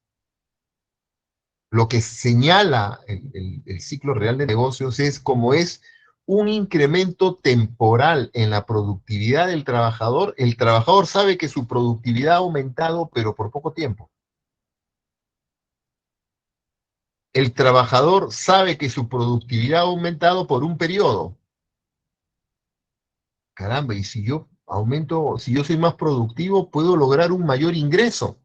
lo que señala el ciclo real de negocios es como es un incremento temporal en la productividad del trabajador. El trabajador sabe que su productividad ha aumentado, pero por poco tiempo. El trabajador sabe que su productividad ha aumentado por un periodo. Caramba, y si yo aumento, si yo soy más productivo, puedo lograr un mayor ingreso,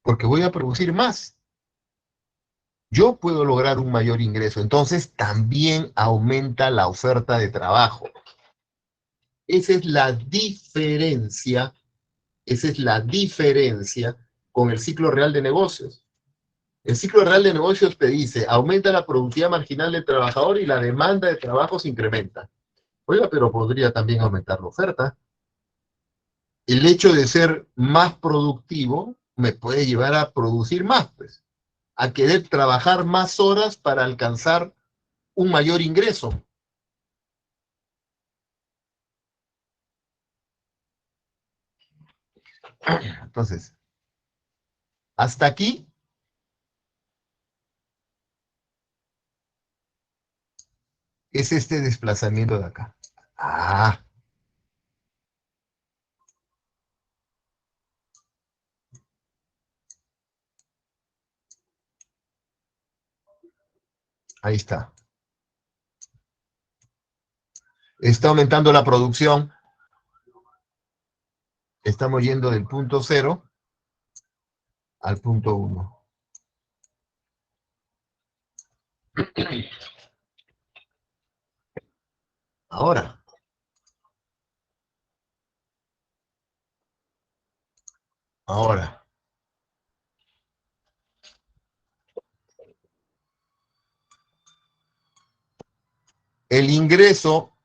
porque voy a producir más. Yo puedo lograr un mayor ingreso, entonces también aumenta la oferta de trabajo. Esa es la diferencia, esa es la diferencia con el ciclo real de negocios. El ciclo real de negocios te dice, aumenta la productividad marginal del trabajador y la demanda de trabajo se incrementa. Oiga, pero podría también aumentar la oferta. El hecho de ser más productivo me puede llevar a producir más, pues, a querer trabajar más horas para alcanzar un mayor ingreso. Entonces, hasta aquí es este desplazamiento de acá. Ah, ahí está. Está aumentando la producción. Estamos yendo del punto 0 al punto 1. Ahora, el ingreso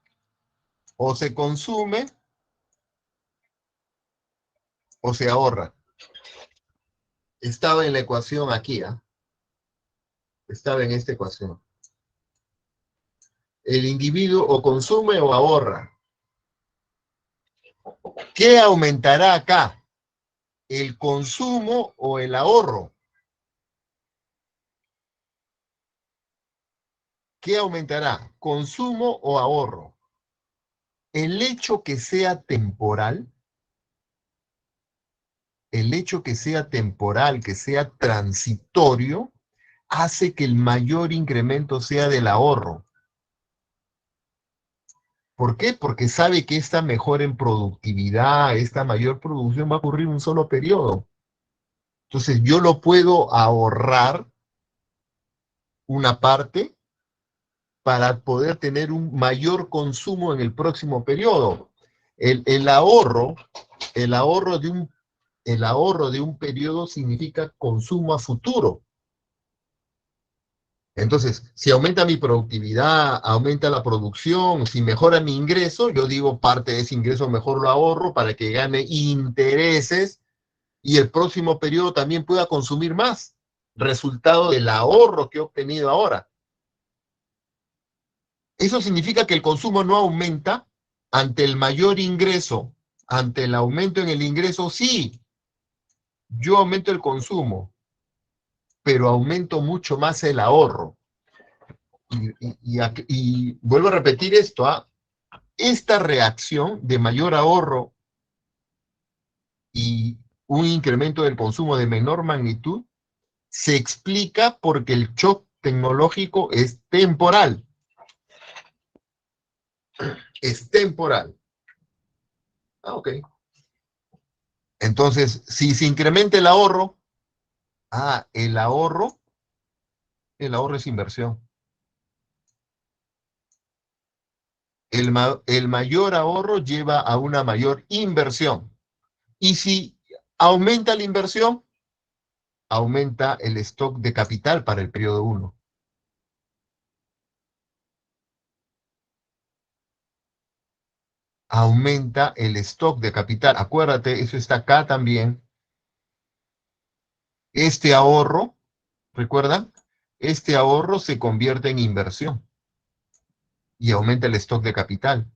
o se consume o se ahorra. Estaba en la ecuación aquí, ¿ah? Estaba en esta ecuación. El individuo o consume o ahorra. ¿Qué aumentará acá? ¿El consumo o el ahorro? ¿Qué aumentará? ¿Consumo o ahorro? El hecho que sea temporal, que sea transitorio, hace que el mayor incremento sea del ahorro. ¿Por qué? Porque sabe que esta mejora en productividad, esta mayor producción va a ocurrir en un solo periodo. Entonces yo lo puedo ahorrar una parte para poder tener un mayor consumo en el próximo periodo. El ahorro de un periodo significa consumo a futuro. Entonces, si aumenta mi productividad, aumenta la producción, si mejora mi ingreso, yo digo parte de ese ingreso mejor lo ahorro para que gane intereses y el próximo periodo también pueda consumir más, resultado del ahorro que he obtenido ahora. Eso significa que el consumo no aumenta ante el mayor ingreso, ante el aumento en el ingreso, sí, yo aumento el consumo, pero aumento mucho más el ahorro. Y vuelvo a repetir esto, ¿ah? Esta reacción de mayor ahorro y un incremento del consumo de menor magnitud se explica porque el shock tecnológico es temporal. Es temporal. Ah, ok. Entonces, si se incrementa el ahorro, el ahorro es inversión. El mayor ahorro lleva a una mayor inversión. Y si aumenta la inversión, aumenta el stock de capital para el periodo 1. Aumenta el stock de capital. Acuérdate, eso está acá también. Este ahorro, ¿recuerdan? Este ahorro se convierte en inversión y aumenta el stock de capital.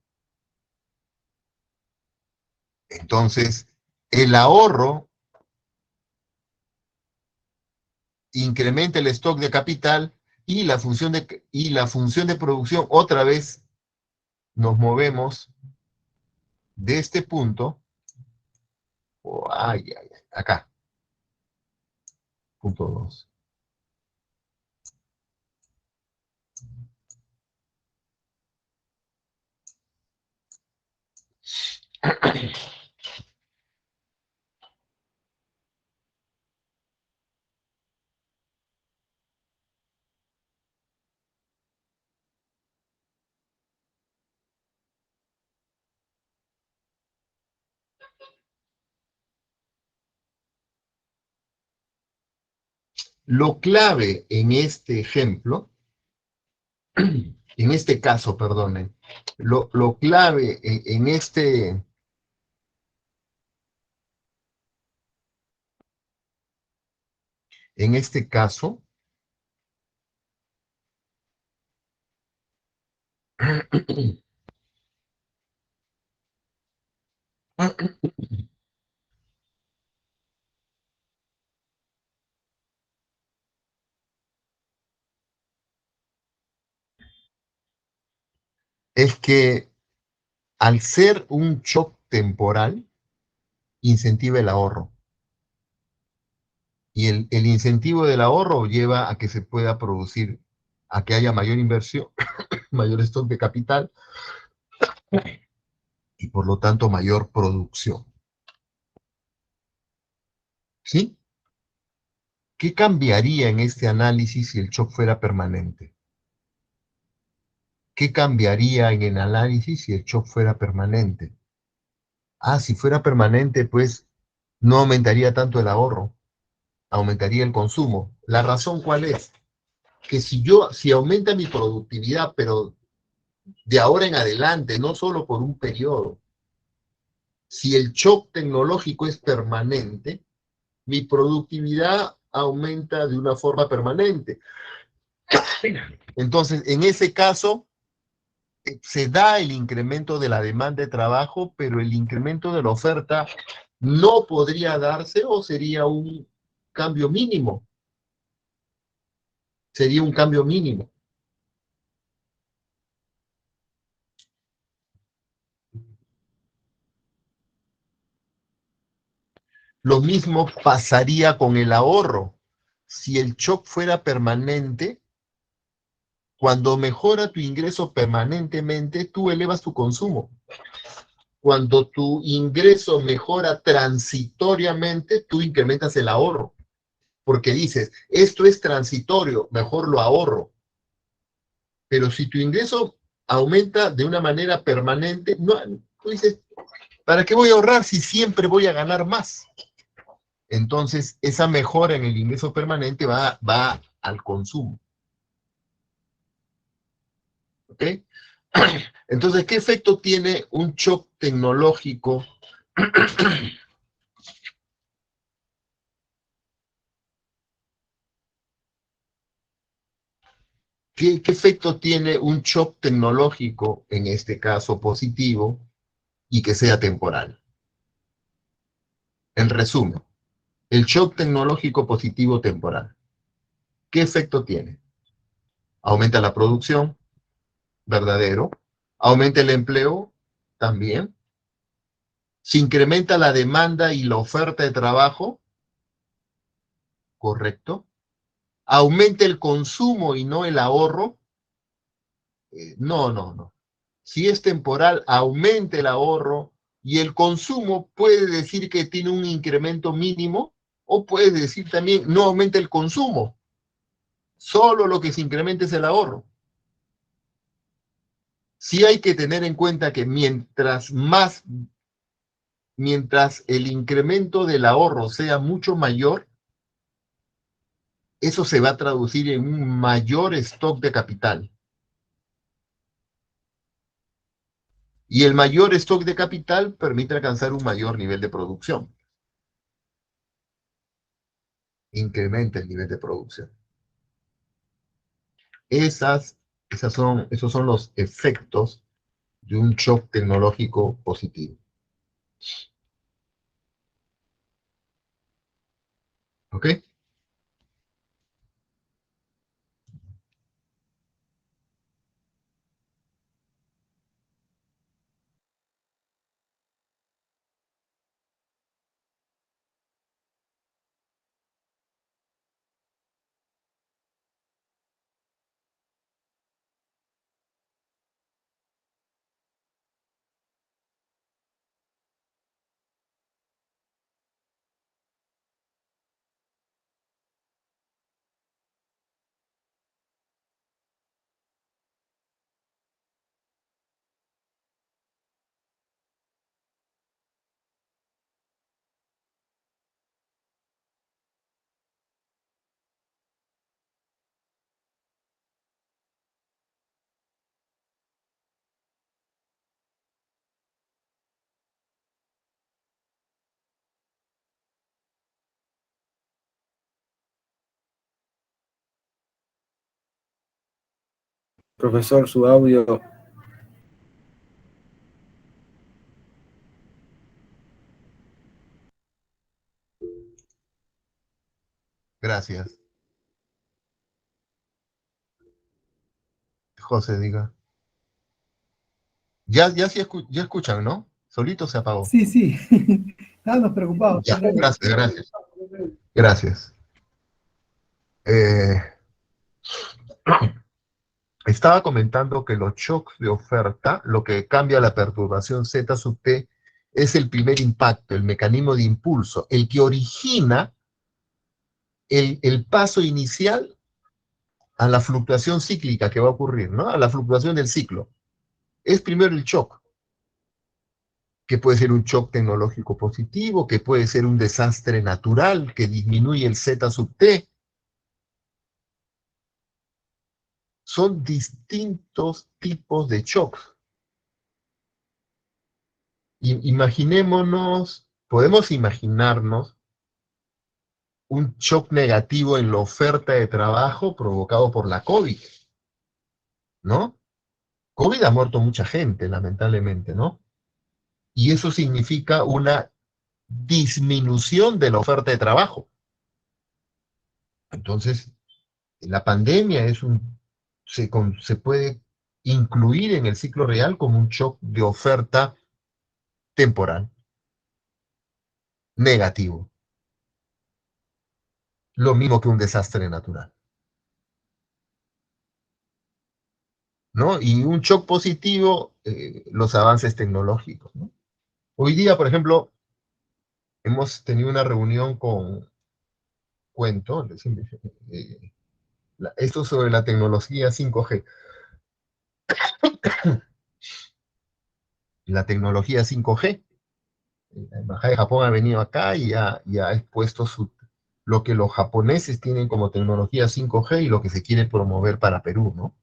Entonces, El ahorro incrementa el stock de capital y la función de producción, otra vez nos movemos de este punto, acá, punto 2. Lo clave en este ejemplo, en este caso, perdonen, lo clave en este caso, es que al ser un shock temporal, incentiva el ahorro. Y el incentivo del ahorro lleva a que se pueda producir, a que haya mayor inversión, mayor stock de capital y por lo tanto mayor producción. ¿Sí? ¿Qué cambiaría en este análisis si el shock fuera permanente? ¿Qué cambiaría en el análisis si el shock fuera permanente? Si fuera permanente, pues no aumentaría tanto el ahorro, aumentaría el consumo. ¿La razón cuál es? Que si aumenta mi productividad, pero de ahora en adelante, no solo por un periodo, si el shock tecnológico es permanente, mi productividad aumenta de una forma permanente. Entonces, en ese caso, se da el incremento de la demanda de trabajo, pero el incremento de la oferta no podría darse o sería un cambio mínimo. Sería un cambio mínimo. Lo mismo pasaría con el ahorro. Si el shock fuera permanente, cuando mejora tu ingreso permanentemente, tú elevas tu consumo. Cuando tu ingreso mejora transitoriamente, tú incrementas el ahorro. Porque dices, esto es transitorio, mejor lo ahorro. Pero si tu ingreso aumenta de una manera permanente, no, tú dices, ¿para qué voy a ahorrar si siempre voy a ganar más? Entonces, esa mejora en el ingreso permanente va al consumo. ¿Ok? Entonces, ¿qué efecto tiene un shock tecnológico? ¿Qué efecto tiene un shock tecnológico, en este caso positivo, y que sea temporal? En resumen, el shock tecnológico positivo temporal, ¿qué efecto tiene? Aumenta la producción, verdadero. Aumenta el empleo, también. Se incrementa la demanda y la oferta de trabajo, correcto. Aumenta el consumo y no el ahorro, no. Si es temporal, aumenta el ahorro y el consumo, puede decir que tiene un incremento mínimo o puede decir también no aumenta el consumo. Solo lo que se incrementa es el ahorro. Sí hay que tener en cuenta que mientras el incremento del ahorro sea mucho mayor, eso se va a traducir en un mayor stock de capital. Y el mayor stock de capital permite alcanzar un mayor nivel de producción. Incrementa el nivel de producción. Esos son los efectos de un shock tecnológico positivo. ¿Ok? Profesor, su audio. Gracias. José, diga. Ya, sí ya escuchan, ¿no? Solito se apagó. Sí, sí. Estábamos preocupados. Ya, gracias. Gracias. Eh, Estaba comentando que los shocks de oferta, lo que cambia la perturbación Z sub T, es el primer impacto, el mecanismo de impulso, el que origina el paso inicial a la fluctuación cíclica que va a ocurrir, ¿no? A la fluctuación del ciclo. Es primero el shock, que puede ser un shock tecnológico positivo, que puede ser un desastre natural que disminuye el Z sub T. Son distintos tipos de shocks. Imaginémonos, podemos imaginarnos un shock negativo en la oferta de trabajo provocado por la COVID, ¿no? COVID ha muerto mucha gente, lamentablemente, ¿no? Y eso significa una disminución de la oferta de trabajo. Entonces, la pandemia se puede incluir en el ciclo real como un shock de oferta temporal, negativo. Lo mismo que un desastre natural, ¿no? Y un shock positivo, los avances tecnológicos, ¿no? Hoy día, por ejemplo, hemos tenido una reunión cuento, esto sobre la tecnología 5G. La tecnología 5G. La Embajada de Japón ha venido acá y ha expuesto lo que los japoneses tienen como tecnología 5G y lo que se quiere promover para Perú, ¿no?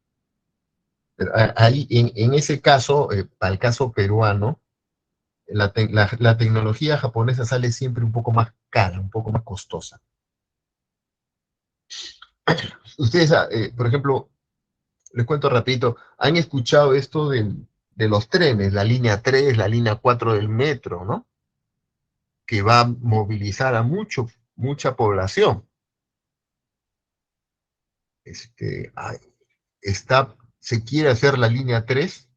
Pero ahí, en ese caso, para el caso peruano, la tecnología japonesa sale siempre un poco más cara, un poco más costosa. Ustedes, por ejemplo, les cuento rapidito, ¿han escuchado esto de los trenes, la línea 3, la línea 4 del metro, ¿no? Que va a movilizar a mucha población. Ay, se quiere hacer la línea 3,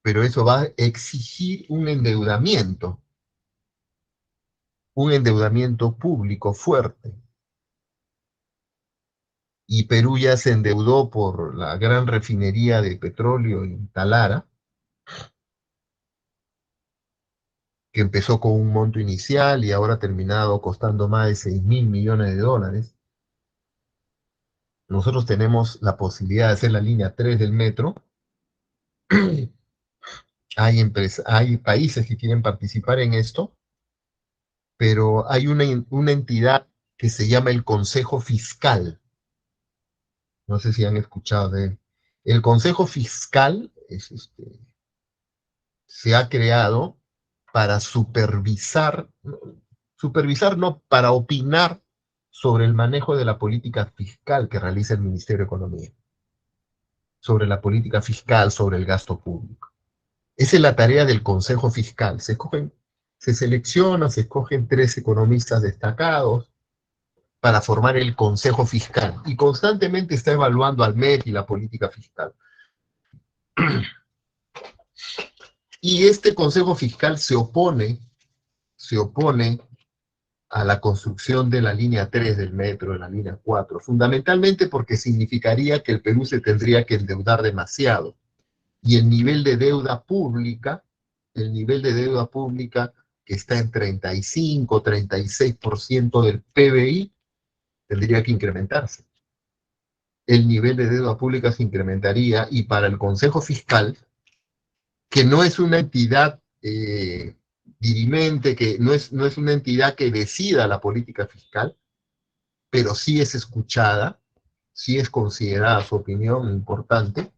pero eso va a exigir un endeudamiento público fuerte. Y Perú ya se endeudó por la gran refinería de petróleo en Talara, que empezó con un monto inicial y ahora ha terminado costando más de 6.000 millones de dólares. Nosotros tenemos la posibilidad de hacer la línea 3 del metro. Hay países que quieren participar en esto, pero hay una entidad que se llama el Consejo Fiscal. No sé si han escuchado de él. El Consejo Fiscal se ha creado para supervisar no, para opinar sobre el manejo de la política fiscal que realiza el Ministerio de Economía, sobre la política fiscal, sobre el gasto público. Esa es la tarea del Consejo Fiscal. Se escogen 3 economistas destacados para formar el Consejo Fiscal y constantemente está evaluando al MEP y la política fiscal. Y este Consejo Fiscal se opone a la construcción de la línea 3 del metro, de la línea 4, fundamentalmente porque significaría que el Perú se tendría que endeudar demasiado. Y el nivel de deuda pública, que está en 35, 36% del PBI, tendría que incrementarse. El nivel de deuda pública se incrementaría y para el Consejo Fiscal, que no es una entidad dirimente, que no es una entidad que decida la política fiscal, pero sí es escuchada, sí es considerada su opinión importante,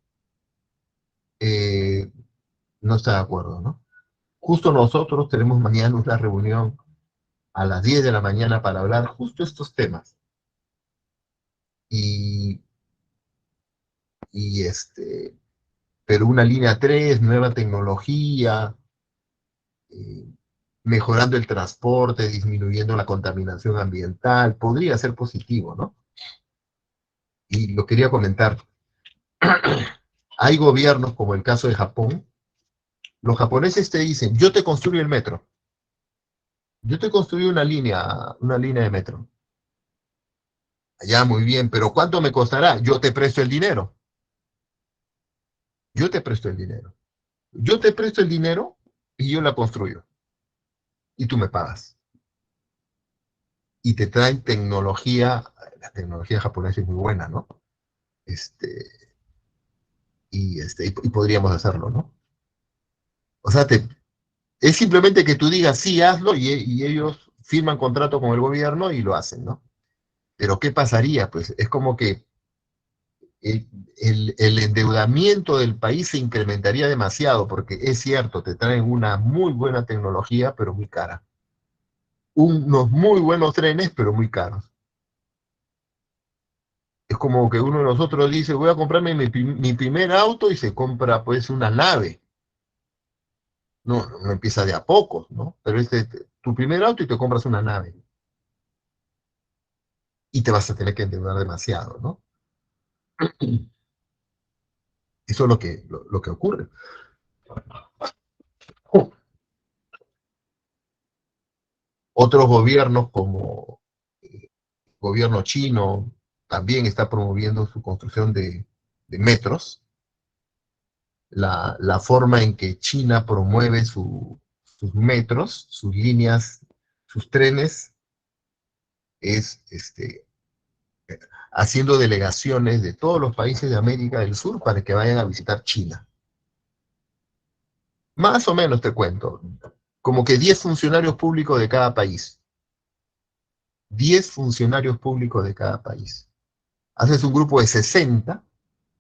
no está de acuerdo, ¿no? Justo nosotros tenemos mañana una reunión a las 10 de la mañana para hablar justo estos temas. Pero una línea 3, nueva tecnología, mejorando el transporte, disminuyendo la contaminación ambiental, podría ser positivo, ¿no? Y lo quería comentar. Hay gobiernos, como el caso de Japón, los japoneses te dicen, yo te construyo el metro, yo te construyo una línea de metro. Ya, muy bien, pero ¿cuánto me costará? Yo te presto el dinero. Yo te presto el dinero. Yo te presto el dinero y yo la construyo. Y tú me pagas. Y te traen tecnología, la tecnología japonesa es muy buena, ¿no? Y podríamos hacerlo, ¿no? O sea, es simplemente que tú digas, sí, hazlo, y ellos firman contrato con el gobierno y lo hacen, ¿no? Pero ¿qué pasaría? Pues es como que el endeudamiento del país se incrementaría demasiado, porque es cierto, te traen una muy buena tecnología, pero muy cara. Unos muy buenos trenes, pero muy caros. Es como que uno de nosotros dice, voy a comprarme mi primer auto y se compra pues una nave. No empieza de a pocos, ¿no? Pero tu primer auto y te compras una nave. Y te vas a tener que endeudar demasiado, ¿no? Eso es lo que ocurre. Otros gobiernos, como el gobierno chino, también está promoviendo su construcción de metros. La forma en que China promueve sus metros, sus líneas, sus trenes, es haciendo delegaciones de todos los países de América del Sur para que vayan a visitar China. Más o menos te cuento, como que 10 funcionarios públicos de cada país. 10 funcionarios públicos de cada país. Haces un grupo de 60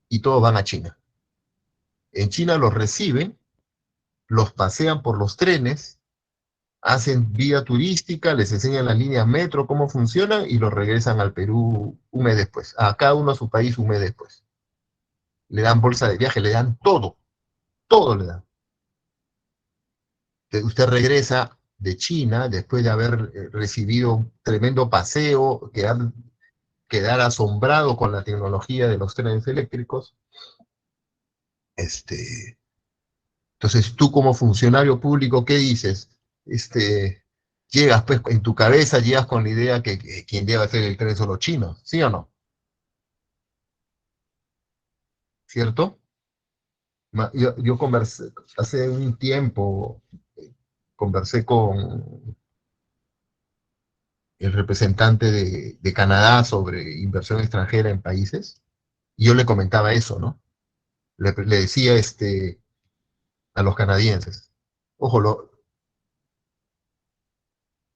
y todos van a China. En China los reciben, los pasean por los trenes, hacen vida turística, les enseñan las líneas metro, cómo funcionan, y los regresan al Perú un mes después. A cada uno a su país un mes después. Le dan bolsa de viaje, le dan todo. Todo le dan. Usted regresa de China después de haber recibido un tremendo paseo, quedar asombrado con la tecnología de los trenes eléctricos. Entonces tú como funcionario público, ¿qué dices? Llegas, pues, en tu cabeza llegas con la idea que quien debe hacer el tren son los chinos, ¿sí o no? ¿Cierto? Yo conversé, hace un tiempo, conversé con el representante de Canadá sobre inversión extranjera en países, y yo le comentaba eso, ¿no? Le decía a los canadienses, ojo,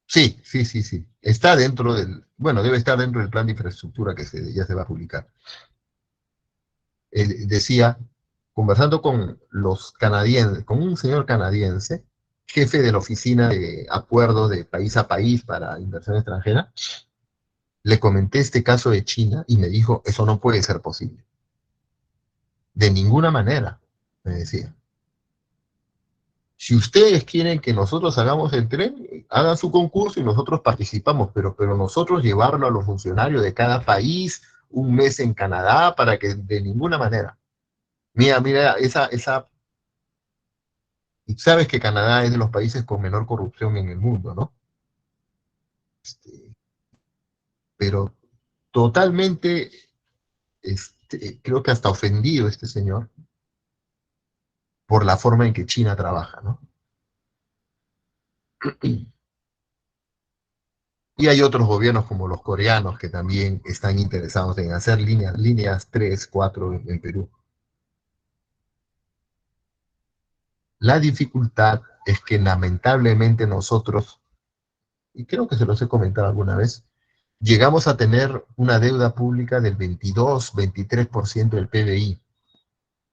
sí, sí, sí, sí, está dentro bueno, debe estar dentro del plan de infraestructura que ya se va a publicar. Decía, conversando con los canadienses, con un señor canadiense, jefe de la oficina de acuerdos de país a país para inversión extranjera, le comenté este caso de China y me dijo, eso no puede ser posible. De ninguna manera, me decía. Si ustedes quieren que nosotros hagamos el tren, hagan su concurso y nosotros participamos, pero nosotros llevarlo a los funcionarios de cada país, un mes en Canadá, para que de ninguna manera. Mira, y sabes que Canadá es de los países con menor corrupción en el mundo, ¿no? Pero totalmente, creo que hasta ofendido este señor por la forma en que China trabaja, ¿no? Y hay otros gobiernos como los coreanos que también están interesados en hacer líneas 3, 4 en Perú. La dificultad es que lamentablemente nosotros, y creo que se los he comentado alguna vez, llegamos a tener una deuda pública del 22, 23% del PBI.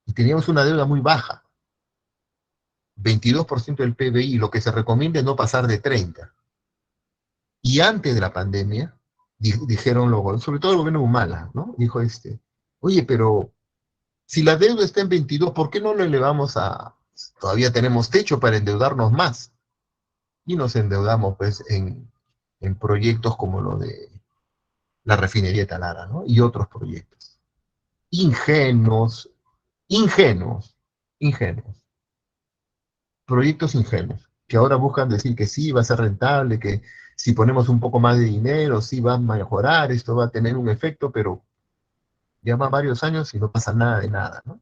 Y teníamos una deuda muy baja, 22% del PBI, lo que se recomienda es no pasar de 30%. Y antes de la pandemia, dijeron, sobre todo el gobierno Humala, ¿no? Dijo oye, pero si la deuda está en 22, ¿por qué no lo elevamos todavía tenemos techo para endeudarnos más? Y nos endeudamos, pues, en proyectos como lo de la refinería de Talara, ¿no? Y otros proyectos. Ingenuos. Proyectos ingenuos, que ahora buscan decir que sí, va a ser rentable, que si ponemos un poco más de dinero, sí va a mejorar, esto va a tener un efecto, pero ya van varios años y no pasa nada de nada, ¿no?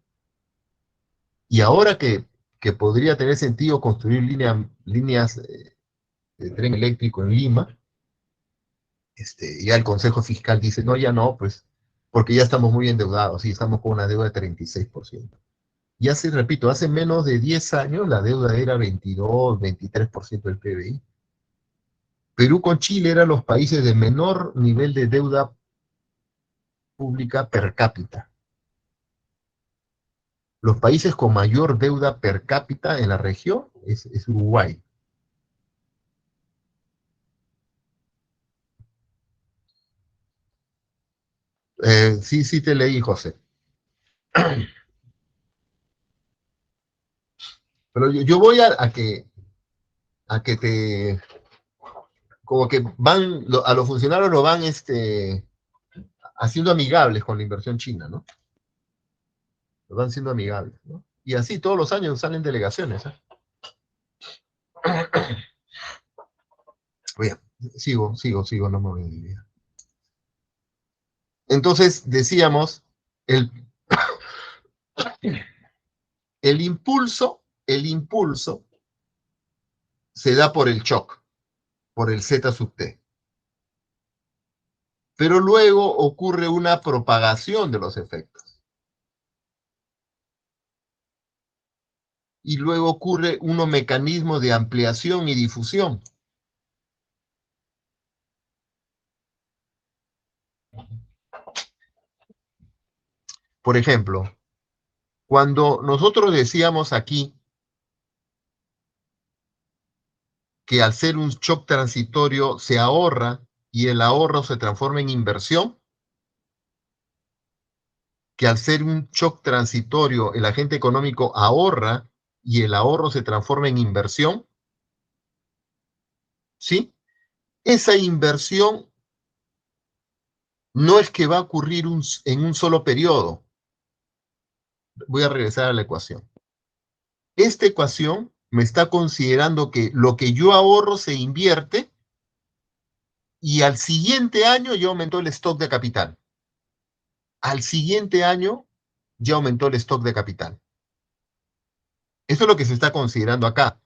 Y ahora que podría tener sentido construir líneas de tren eléctrico en Lima, ya el Consejo Fiscal dice, no, ya no, pues, porque ya estamos muy endeudados y estamos con una deuda de 36%. Y así, repito, hace menos de 10 años la deuda era 22, 23% del PBI. Perú con Chile eran los países de menor nivel de deuda pública per cápita. Los países con mayor deuda per cápita en la región es Uruguay. Sí te leí, José. Pero yo voy a que te... Como que a los funcionarios lo van haciendo amigables con la inversión china, ¿no? Lo van siendo amigables, ¿no? Y así todos los años salen delegaciones, ¿eh? Oye, sigo, no me voy a dividir. Entonces, decíamos, el impulso se da por el shock, por el Z sub T. Pero luego ocurre una propagación de los efectos. Y luego ocurre un mecanismo de ampliación y difusión. Por ejemplo, cuando nosotros decíamos aquí que al ser un shock transitorio se ahorra y el ahorro se transforma en inversión, que al ser un shock transitorio el agente económico ahorra y el ahorro se transforma en inversión, ¿sí? Esa inversión no es que va a ocurrir en un solo periodo. Voy a regresar a la ecuación. Esta ecuación me está considerando que lo que yo ahorro se invierte y al siguiente año ya aumentó el stock de capital. Al siguiente año ya aumentó el stock de capital. Eso es lo que se está considerando acá.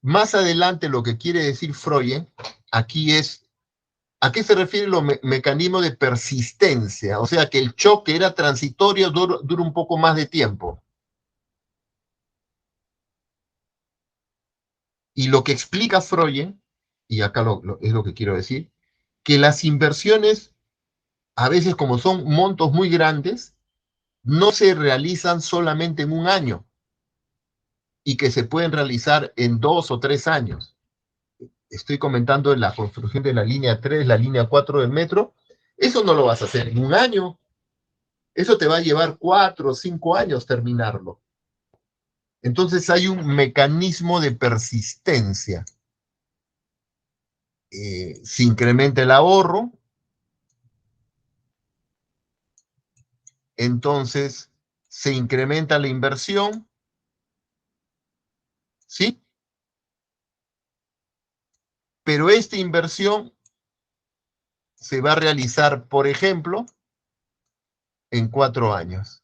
Más adelante lo que quiere decir Freud aquí es, ¿a qué se refiere los mecanismos de persistencia? O sea, que el choque era transitorio, dura un poco más de tiempo. Y lo que explica Freud, y acá es lo que quiero decir, que las inversiones, a veces como son montos muy grandes, no se realizan solamente en un año, y que se pueden realizar en 2 o 3 años. Estoy comentando en la construcción de la línea 3, la línea 4 del metro. Eso no lo vas a hacer en un año. Eso te va a llevar 4 o 5 años terminarlo. Entonces hay un mecanismo de persistencia. Se incrementa el ahorro, entonces se incrementa la inversión, ¿sí? Pero esta inversión se va a realizar, por ejemplo, en 4 años.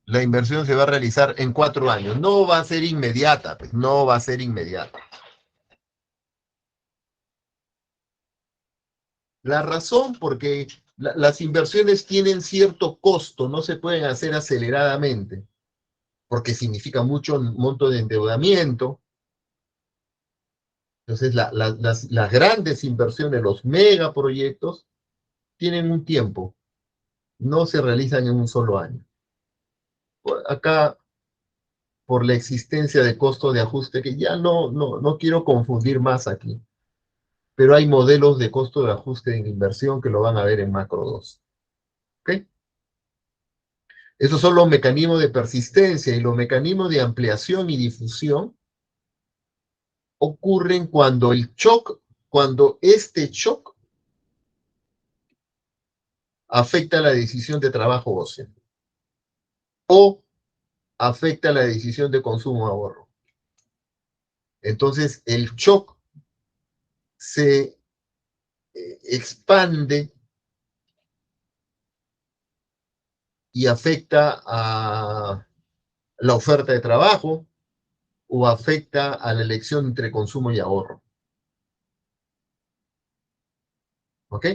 La inversión se va a realizar en 4 años. No va a ser inmediata, pues, no va a ser inmediata. La razón, porque las inversiones tienen cierto costo, no se pueden hacer aceleradamente, porque significa mucho monto de endeudamiento. Entonces, las grandes inversiones, los megaproyectos, tienen un tiempo, no se realizan en un solo año. Acá, por la existencia de costo de ajuste, que ya no quiero confundir más aquí, pero hay modelos de costo de ajuste en inversión que lo van a ver en Macro 2. ¿Ok? Esos son los mecanismos de persistencia, y los mecanismos de ampliación y difusión ocurren cuando cuando este shock afecta la decisión de trabajo ocio o afecta la decisión de consumo ahorro. Entonces, el shock se expande y afecta a la oferta de trabajo o afecta a la elección entre consumo y ahorro. ¿Ok?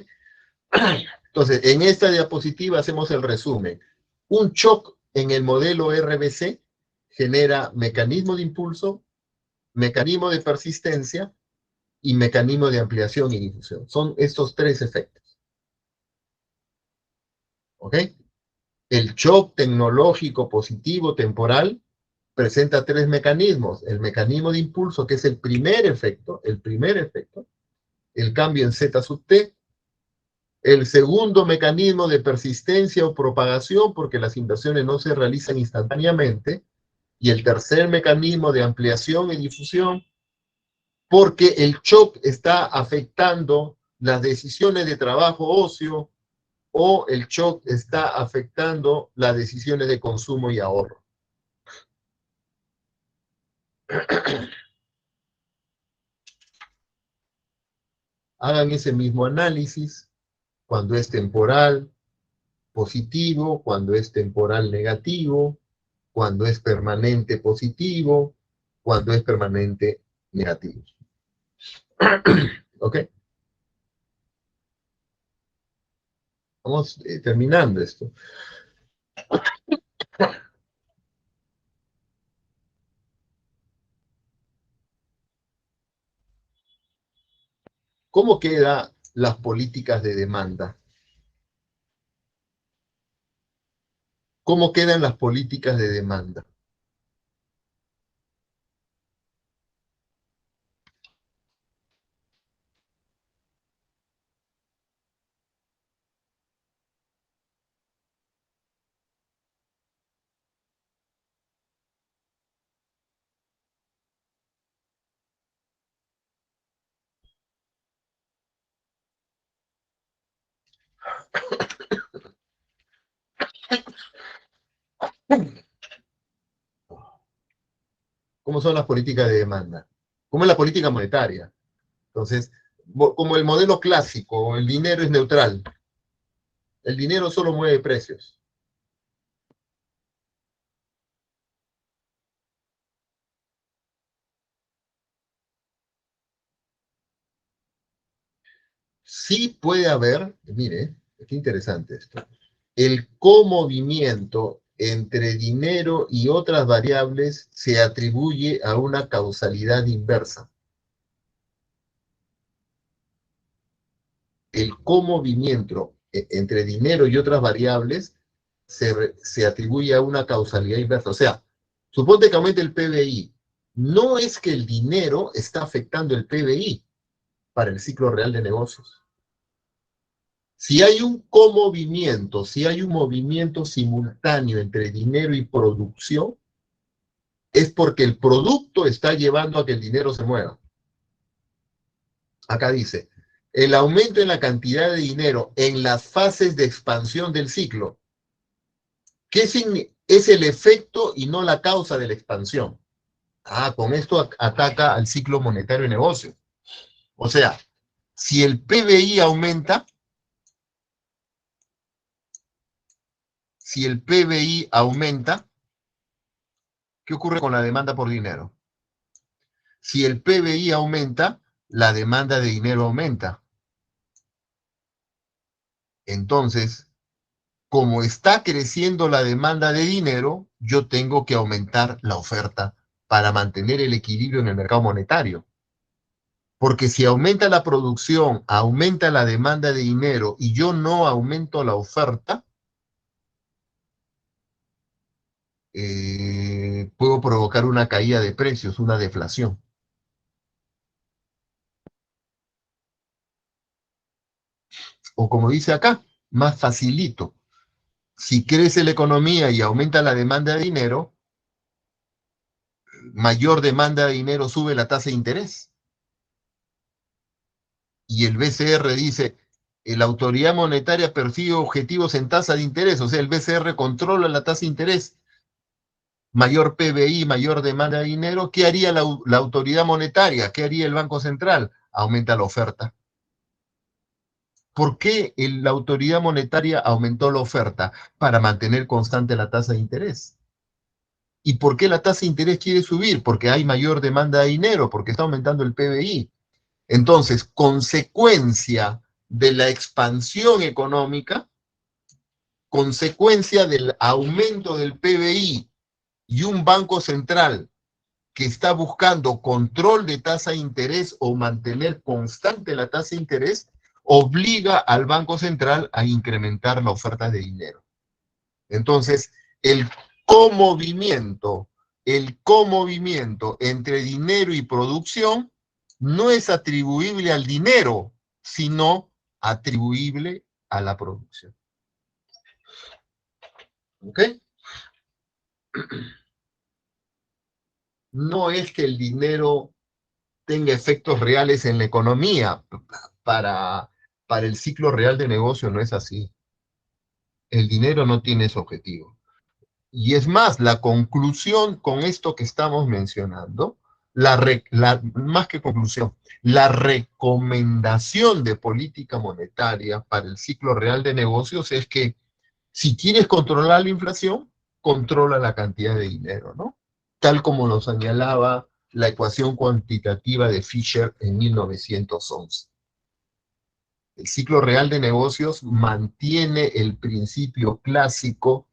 Entonces, en esta diapositiva hacemos el resumen. Un shock en el modelo RBC genera mecanismo de impulso, mecanismo de persistencia y mecanismo de ampliación y difusión. Son estos 3 efectos. ¿Ok? El shock tecnológico positivo temporal presenta 3 mecanismos. El mecanismo de impulso, que es el primer efecto, el cambio en Z sub T. El segundo mecanismo de persistencia o propagación, porque las inversiones no se realizan instantáneamente. Y el tercer mecanismo de ampliación y difusión, porque el shock está afectando las decisiones de trabajo ocio, o el shock está afectando las decisiones de consumo y ahorro. Hagan ese mismo análisis cuando es temporal positivo, cuando es temporal negativo, cuando es permanente positivo, cuando es permanente negativo. ¿Ok? Vamos terminando esto. ¿Cómo quedan las políticas de demanda? ¿Cómo quedan las políticas de demanda? ¿Cómo son las políticas de demanda? ¿Cómo es la política monetaria? Entonces, como el modelo clásico, el dinero es neutral. El dinero solo mueve precios. Sí puede haber, mire, qué interesante esto, el comovimiento entre dinero y otras variables se atribuye a una causalidad inversa. El comovimiento entre dinero y otras variables se atribuye a una causalidad inversa. O sea, suponte que aumente el PBI. No es que el dinero está afectando el PBI para el ciclo real de negocios. Si hay un comovimiento, si hay un movimiento simultáneo entre dinero y producción, es porque el producto está llevando a que el dinero se mueva. Acá dice, el aumento en la cantidad de dinero en las fases de expansión del ciclo, ¿qué es el efecto y no la causa de la expansión? Con esto ataca al ciclo monetario de negocio. O sea, si el PBI aumenta, ¿qué ocurre con la demanda por dinero? Si el PBI aumenta, la demanda de dinero aumenta. Entonces, como está creciendo la demanda de dinero, yo tengo que aumentar la oferta para mantener el equilibrio en el mercado monetario. Porque si aumenta la producción, aumenta la demanda de dinero y yo no aumento la oferta, puedo provocar una caída de precios, una deflación. O como dice acá, más facilito. Si crece la economía y aumenta la demanda de dinero, mayor demanda de dinero sube la tasa de interés. Y el BCR dice, la autoridad monetaria persigue objetivos en tasa de interés, o sea, el BCR controla la tasa de interés. Mayor PBI, mayor demanda de dinero, ¿qué haría la autoridad monetaria? ¿Qué haría el Banco Central? Aumenta la oferta. ¿Por qué la autoridad monetaria aumentó la oferta? Para mantener constante la tasa de interés. ¿Y por qué la tasa de interés quiere subir? Porque hay mayor demanda de dinero, porque está aumentando el PBI. Entonces, consecuencia de la expansión económica, consecuencia del aumento del PBI y un banco central que está buscando control de tasa de interés o mantener constante la tasa de interés, obliga al Banco Central a incrementar la oferta de dinero. Entonces, el comovimiento entre dinero y producción no es atribuible al dinero, sino atribuible a la producción. ¿Ok? No es que el dinero tenga efectos reales en la economía. Para el ciclo real de negocio no es así. El dinero no tiene ese objetivo. Y es más, la conclusión con esto que estamos mencionando, más que conclusión, la recomendación de política monetaria para el ciclo real de negocios es que si quieres controlar la inflación, controla la cantidad de dinero, ¿no? Tal como lo señalaba la ecuación cuantitativa de Fisher en 1911. El ciclo real de negocios mantiene el principio clásico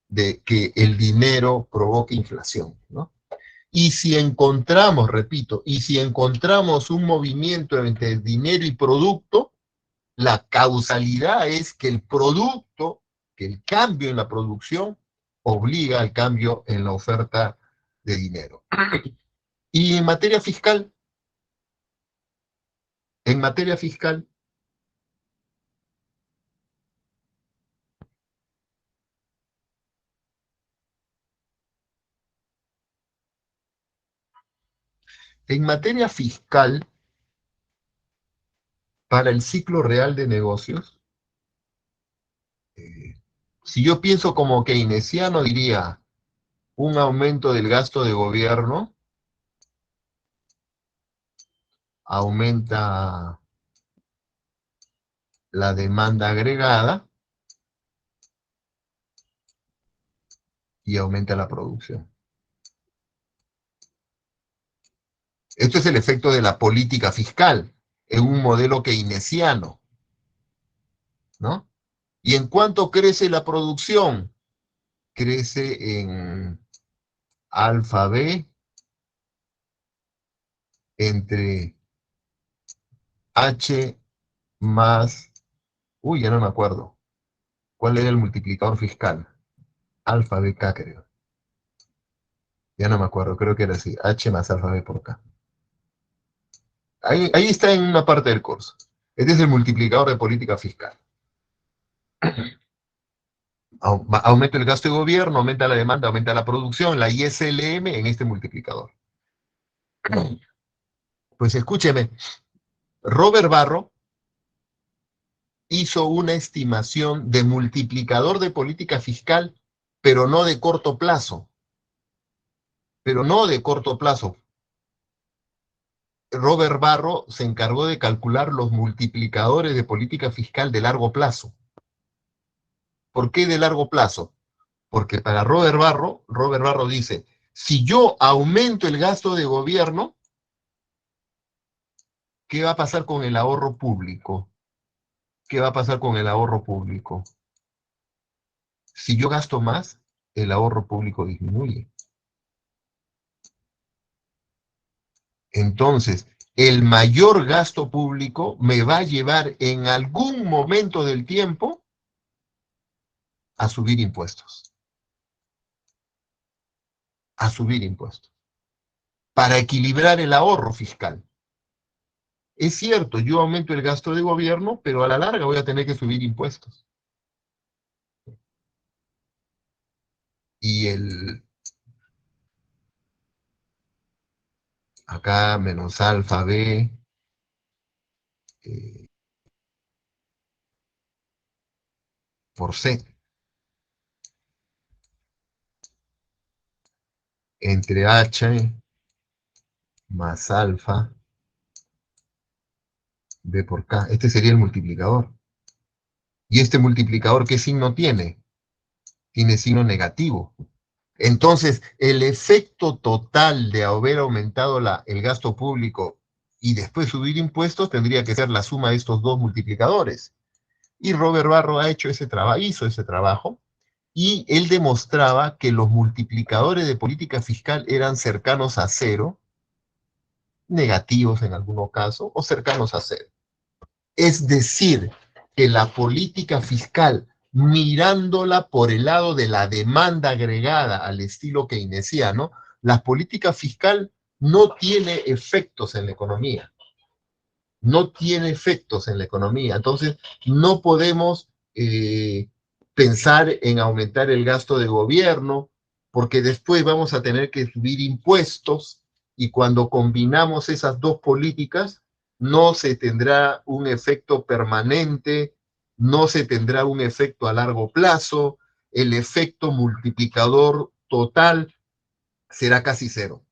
de que el dinero provoca inflación, ¿no? Y si encontramos, repito, y si encontramos un movimiento entre dinero y producto, la causalidad es que el producto, que el cambio en la producción, obliga al cambio en la oferta de dinero. Y en materia fiscal, en materia fiscal, para el ciclo real de negocios, si yo pienso como keynesiano, diría un aumento del gasto de gobierno aumenta la demanda agregada y aumenta la producción. Esto es el efecto de la política fiscal en un modelo keynesiano, ¿no? ¿Y en cuánto crece la producción? Crece en alfa B entre H más, ya no me acuerdo. ¿Cuál era el multiplicador fiscal? Alfa B K, creo. Ya no me acuerdo, creo que era así. H más alfa B por K. Ahí está en una parte del curso. Este es el multiplicador de política fiscal. Aumenta el gasto de gobierno, aumenta la demanda, aumenta la producción, la ISLM en este multiplicador. Pues escúcheme, Robert Barro hizo una estimación de multiplicador de política fiscal, pero no de corto plazo. Pero no de corto plazo. Robert Barro se encargó de calcular los multiplicadores de política fiscal de largo plazo. ¿Por qué de largo plazo? Porque para Robert Barro dice, si yo aumento el gasto de gobierno, ¿qué va a pasar con el ahorro público? ¿Qué va a pasar con el ahorro público? Si yo gasto más, el ahorro público disminuye. Entonces, el mayor gasto público me va a llevar en algún momento del tiempo a subir impuestos. A subir impuestos. Para equilibrar el ahorro fiscal. Es cierto, yo aumento el gasto de gobierno, pero a la larga voy a tener que subir impuestos. Y acá menos alfa B, por C, entre H más alfa B por K. Este sería el multiplicador. ¿Y este multiplicador qué signo tiene? Tiene signo negativo. Entonces, el efecto total de haber aumentado el gasto público y después subir impuestos tendría que ser la suma de estos dos multiplicadores. Y Robert Barro hizo ese trabajo, y él demostraba que los multiplicadores de política fiscal eran cercanos a cero, negativos en algunos casos, o cercanos a cero. Es decir, que la política fiscal, mirándola por el lado de la demanda agregada al estilo keynesiano, la política fiscal no tiene efectos en la economía. No tiene efectos en la economía. Entonces, no podemos pensar en aumentar el gasto de gobierno, porque después vamos a tener que subir impuestos, y cuando combinamos esas dos políticas, no se tendrá un efecto permanente, no se tendrá un efecto a largo plazo, el efecto multiplicador total será casi cero.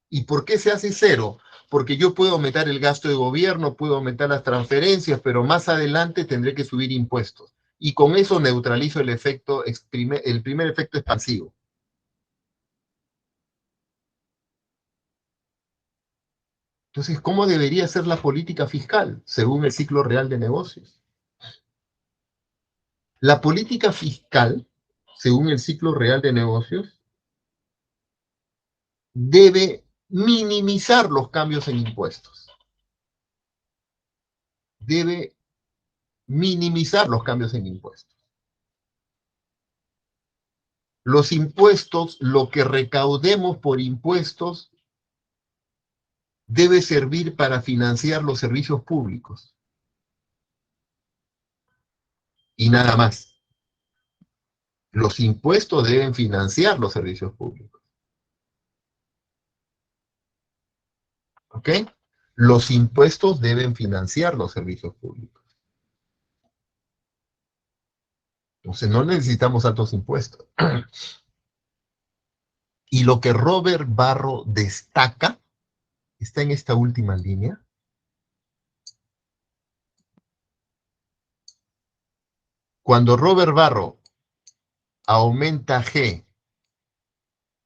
¿Y por qué se hace cero? Porque yo puedo aumentar el gasto de gobierno, puedo aumentar las transferencias, pero más adelante tendré que subir impuestos. Y con eso neutralizo el efecto, el primer efecto expansivo. Entonces, ¿cómo debería ser la política fiscal según el ciclo real de negocios? La política fiscal, según el ciclo real de negocios, debe minimizar los cambios en impuestos. Debe minimizar los cambios en impuestos. Los impuestos, lo que recaudemos por impuestos, debe servir para financiar los servicios públicos. Y nada más. Los impuestos deben financiar los servicios públicos. ¿Ok? Los impuestos deben financiar los servicios públicos. Entonces no necesitamos altos impuestos. Y lo que Robert Barro destaca está en esta última línea. Cuando Robert Barro aumenta G,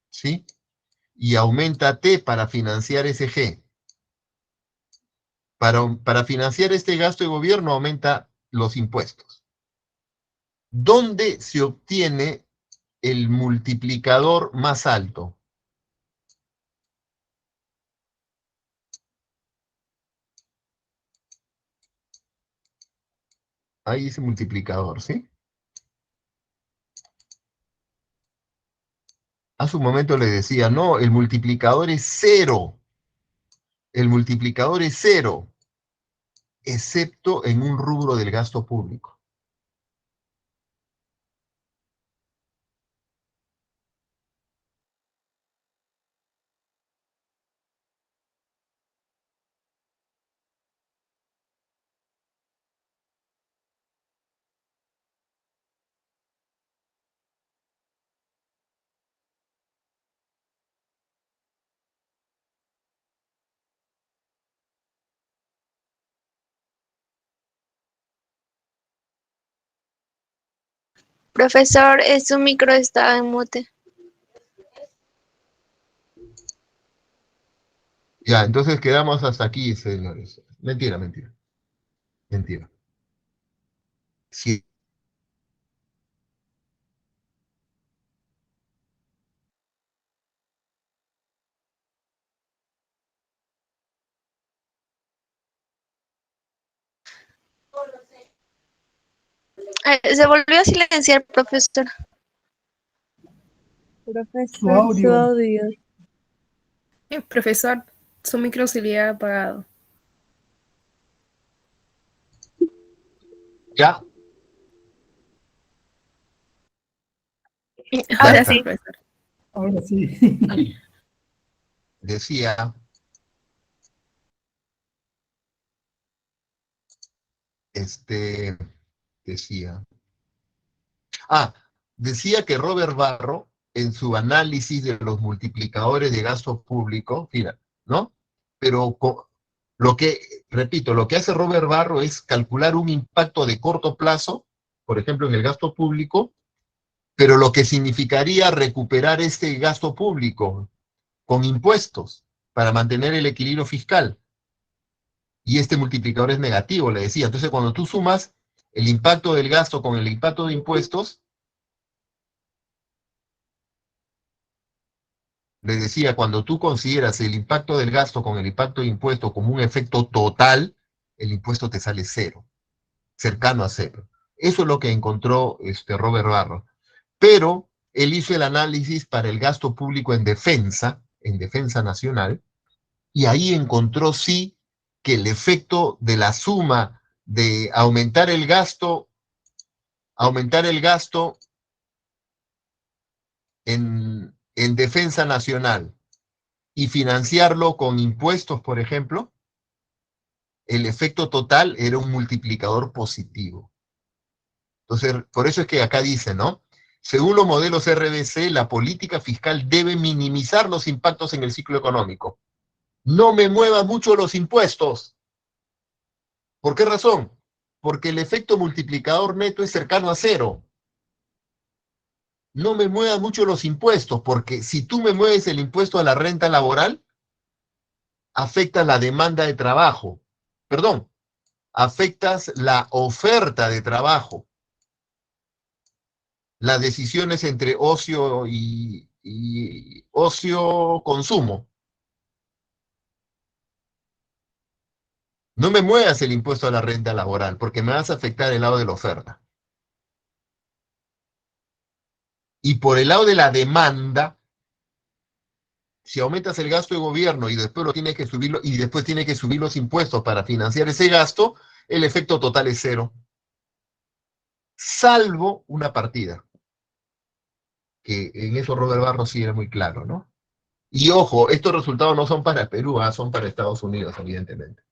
¿sí? Y aumenta T para financiar ese G. Para financiar este gasto de gobierno aumenta los impuestos. ¿Dónde se obtiene el multiplicador más alto? Ahí dice multiplicador, ¿sí? Hace un momento le decía, no, el multiplicador es cero. El multiplicador es cero. excepto en un rubro del gasto público. Profesor, su micro está en mute. Ya, entonces quedamos hasta aquí, señores. Mentira, mentira. Mentira. Sí. Se volvió a silenciar, profesor. Su Profesor, su audio. audio. Profesor, su micro se le ha apagado. Ya. Ahora está. sí, profesor. Ahora sí. Decía, decía. Decía que Robert Barro, en su análisis de los multiplicadores de gasto público, mira, ¿no? Pero lo que, repito, lo que hace Robert Barro es calcular un impacto de corto plazo, por ejemplo, en el gasto público, pero lo que significaría recuperar este gasto público con impuestos para mantener el equilibrio fiscal. Y este multiplicador es negativo, le decía. Entonces, cuando tú sumas el impacto del gasto con el impacto de impuestos, le decía, cuando tú consideras el impacto del gasto con el impacto de impuesto como un efecto total, el impuesto te sale cero, cercano a cero. Eso es lo que encontró Robert Barro. Pero él hizo el análisis para el gasto público en defensa nacional, y ahí encontró sí que el efecto de la suma de aumentar el gasto en defensa nacional y financiarlo con impuestos, por ejemplo, el efecto total era un multiplicador positivo. Entonces, por eso es que acá dice, ¿no? Según los modelos RBC, la política fiscal debe minimizar los impactos en el ciclo económico. No me muevas mucho los impuestos. ¿Por qué razón? Porque el efecto multiplicador neto es cercano a cero. No me muevas mucho los impuestos, porque si tú me mueves el impuesto a la renta laboral, afecta la demanda de trabajo. Perdón, afectas la oferta de trabajo. Las decisiones entre ocio y ocio-consumo. No me muevas el impuesto a la renta laboral, porque me vas a afectar el lado de la oferta. Y por el lado de la demanda, si aumentas el gasto de gobierno y después lo tienes que subirlo, y después tienes que subir los impuestos para financiar ese gasto, el efecto total es cero. Salvo una partida, que en eso Robert Barros sí era muy claro, ¿no? Y ojo, estos resultados no son para Perú, son para Estados Unidos, evidentemente.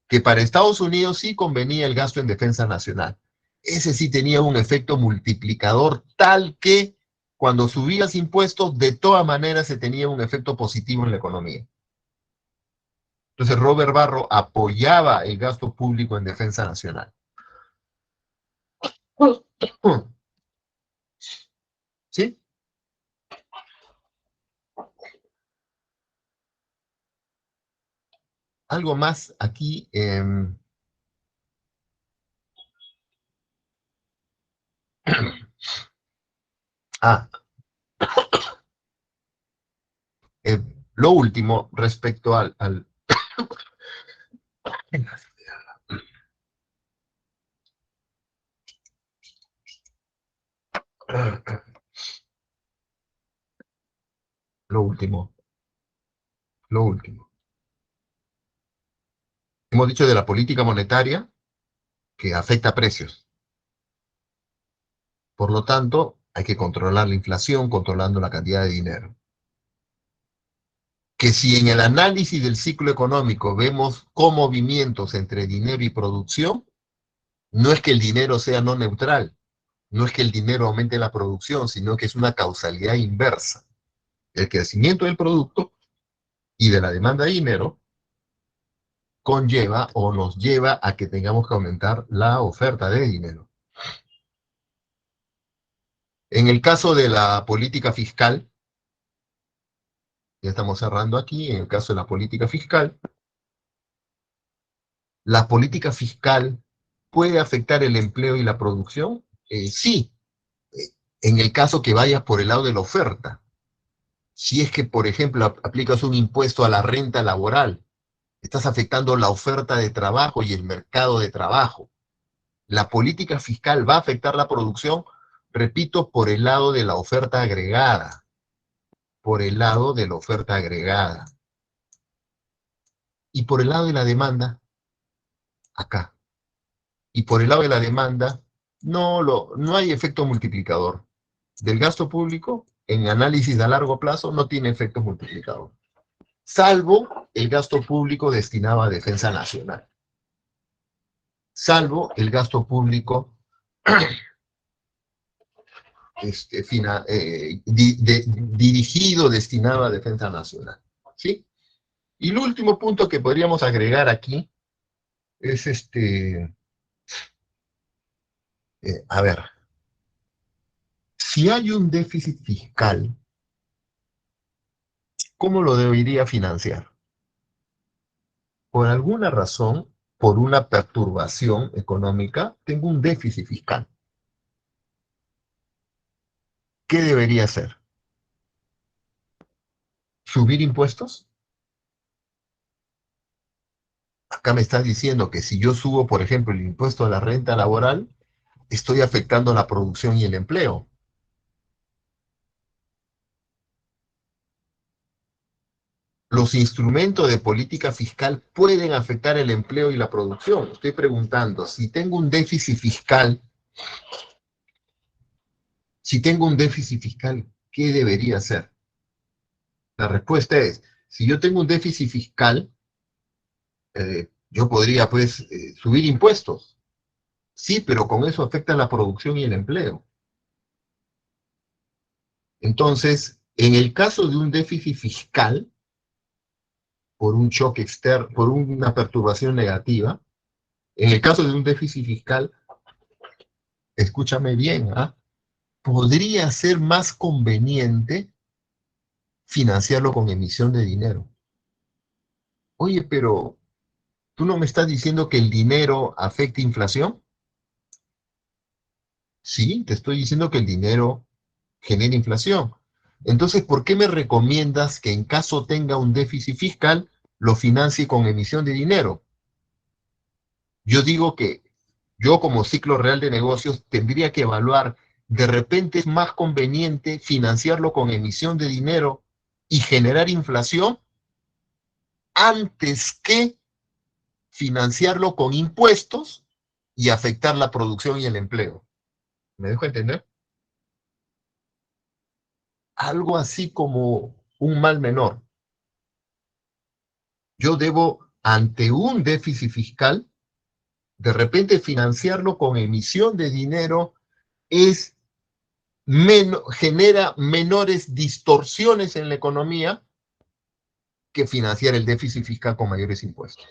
Que para Estados Unidos sí convenía el gasto en defensa nacional. Ese sí tenía un efecto multiplicador tal que cuando subías impuestos, de todas maneras se tenía un efecto positivo en la economía. Entonces Robert Barro apoyaba el gasto público en defensa nacional. ¿Sí? Algo más aquí. Ah, eh, lo último respecto al lo último, lo último. Hemos dicho de la política monetaria que afecta a precios. Por lo tanto, hay que controlar la inflación controlando la cantidad de dinero. Que si en el análisis del ciclo económico vemos movimientos entre dinero y producción, no es que el dinero sea no neutral, no es que el dinero aumente la producción, sino que es una causalidad inversa. El crecimiento del producto y de la demanda de dinero conlleva o nos lleva a que tengamos que aumentar la oferta de dinero. En el caso de la política fiscal, ya estamos cerrando aquí, en el caso de la política fiscal puede afectar el empleo y la producción. Sí, eh, en el caso que vayas por el lado de la oferta. Si es que, por ejemplo, aplicas un impuesto a la renta laboral, estás afectando la oferta de trabajo y el mercado de trabajo. La política fiscal va a afectar la producción, repito, por el lado de la oferta agregada, por el lado de la oferta agregada. Y por el lado de la demanda, acá. Y por el lado de la demanda, no hay efecto multiplicador. Del gasto público, en análisis a largo plazo, no tiene efecto multiplicador. Salvo el gasto público destinado a defensa nacional. Salvo el gasto público dirigido, destinado a defensa nacional. ¿Sí? Y el último punto que podríamos agregar aquí es a ver, si hay un déficit fiscal, ¿cómo lo debería financiar? Por alguna razón, por una perturbación económica, tengo un déficit fiscal. ¿Qué debería hacer? ¿Subir impuestos? Acá me estás diciendo que si yo subo, por ejemplo, el impuesto a la renta laboral, estoy afectando la producción y el empleo. Los instrumentos de política fiscal pueden afectar el empleo y la producción. Estoy preguntando, si tengo un déficit fiscal, ¿qué debería hacer? La respuesta es, si yo tengo un déficit fiscal, yo podría, pues, subir impuestos. Sí, pero con eso afecta la producción y el empleo. Entonces, en el caso de un déficit fiscal, por un choque externo, por una perturbación negativa, en el caso de un déficit fiscal, escúchame bien, ¿ah? Podría ser más conveniente financiarlo con emisión de dinero. Oye, pero ¿tú no me estás diciendo que el dinero afecta inflación? Sí, te estoy diciendo que el dinero genera inflación. Entonces, ¿por qué me recomiendas que en caso tenga un déficit fiscal, lo financie con emisión de dinero? Yo digo que yo como ciclo real de negocios tendría que evaluar, de repente es más conveniente financiarlo con emisión de dinero y generar inflación antes que financiarlo con impuestos y afectar la producción y el empleo. ¿Me dejo entender? Algo así como un mal menor. Yo debo, ante un déficit fiscal, de repente financiarlo con emisión de dinero es genera menores distorsiones en la economía que financiar el déficit fiscal con mayores impuestos.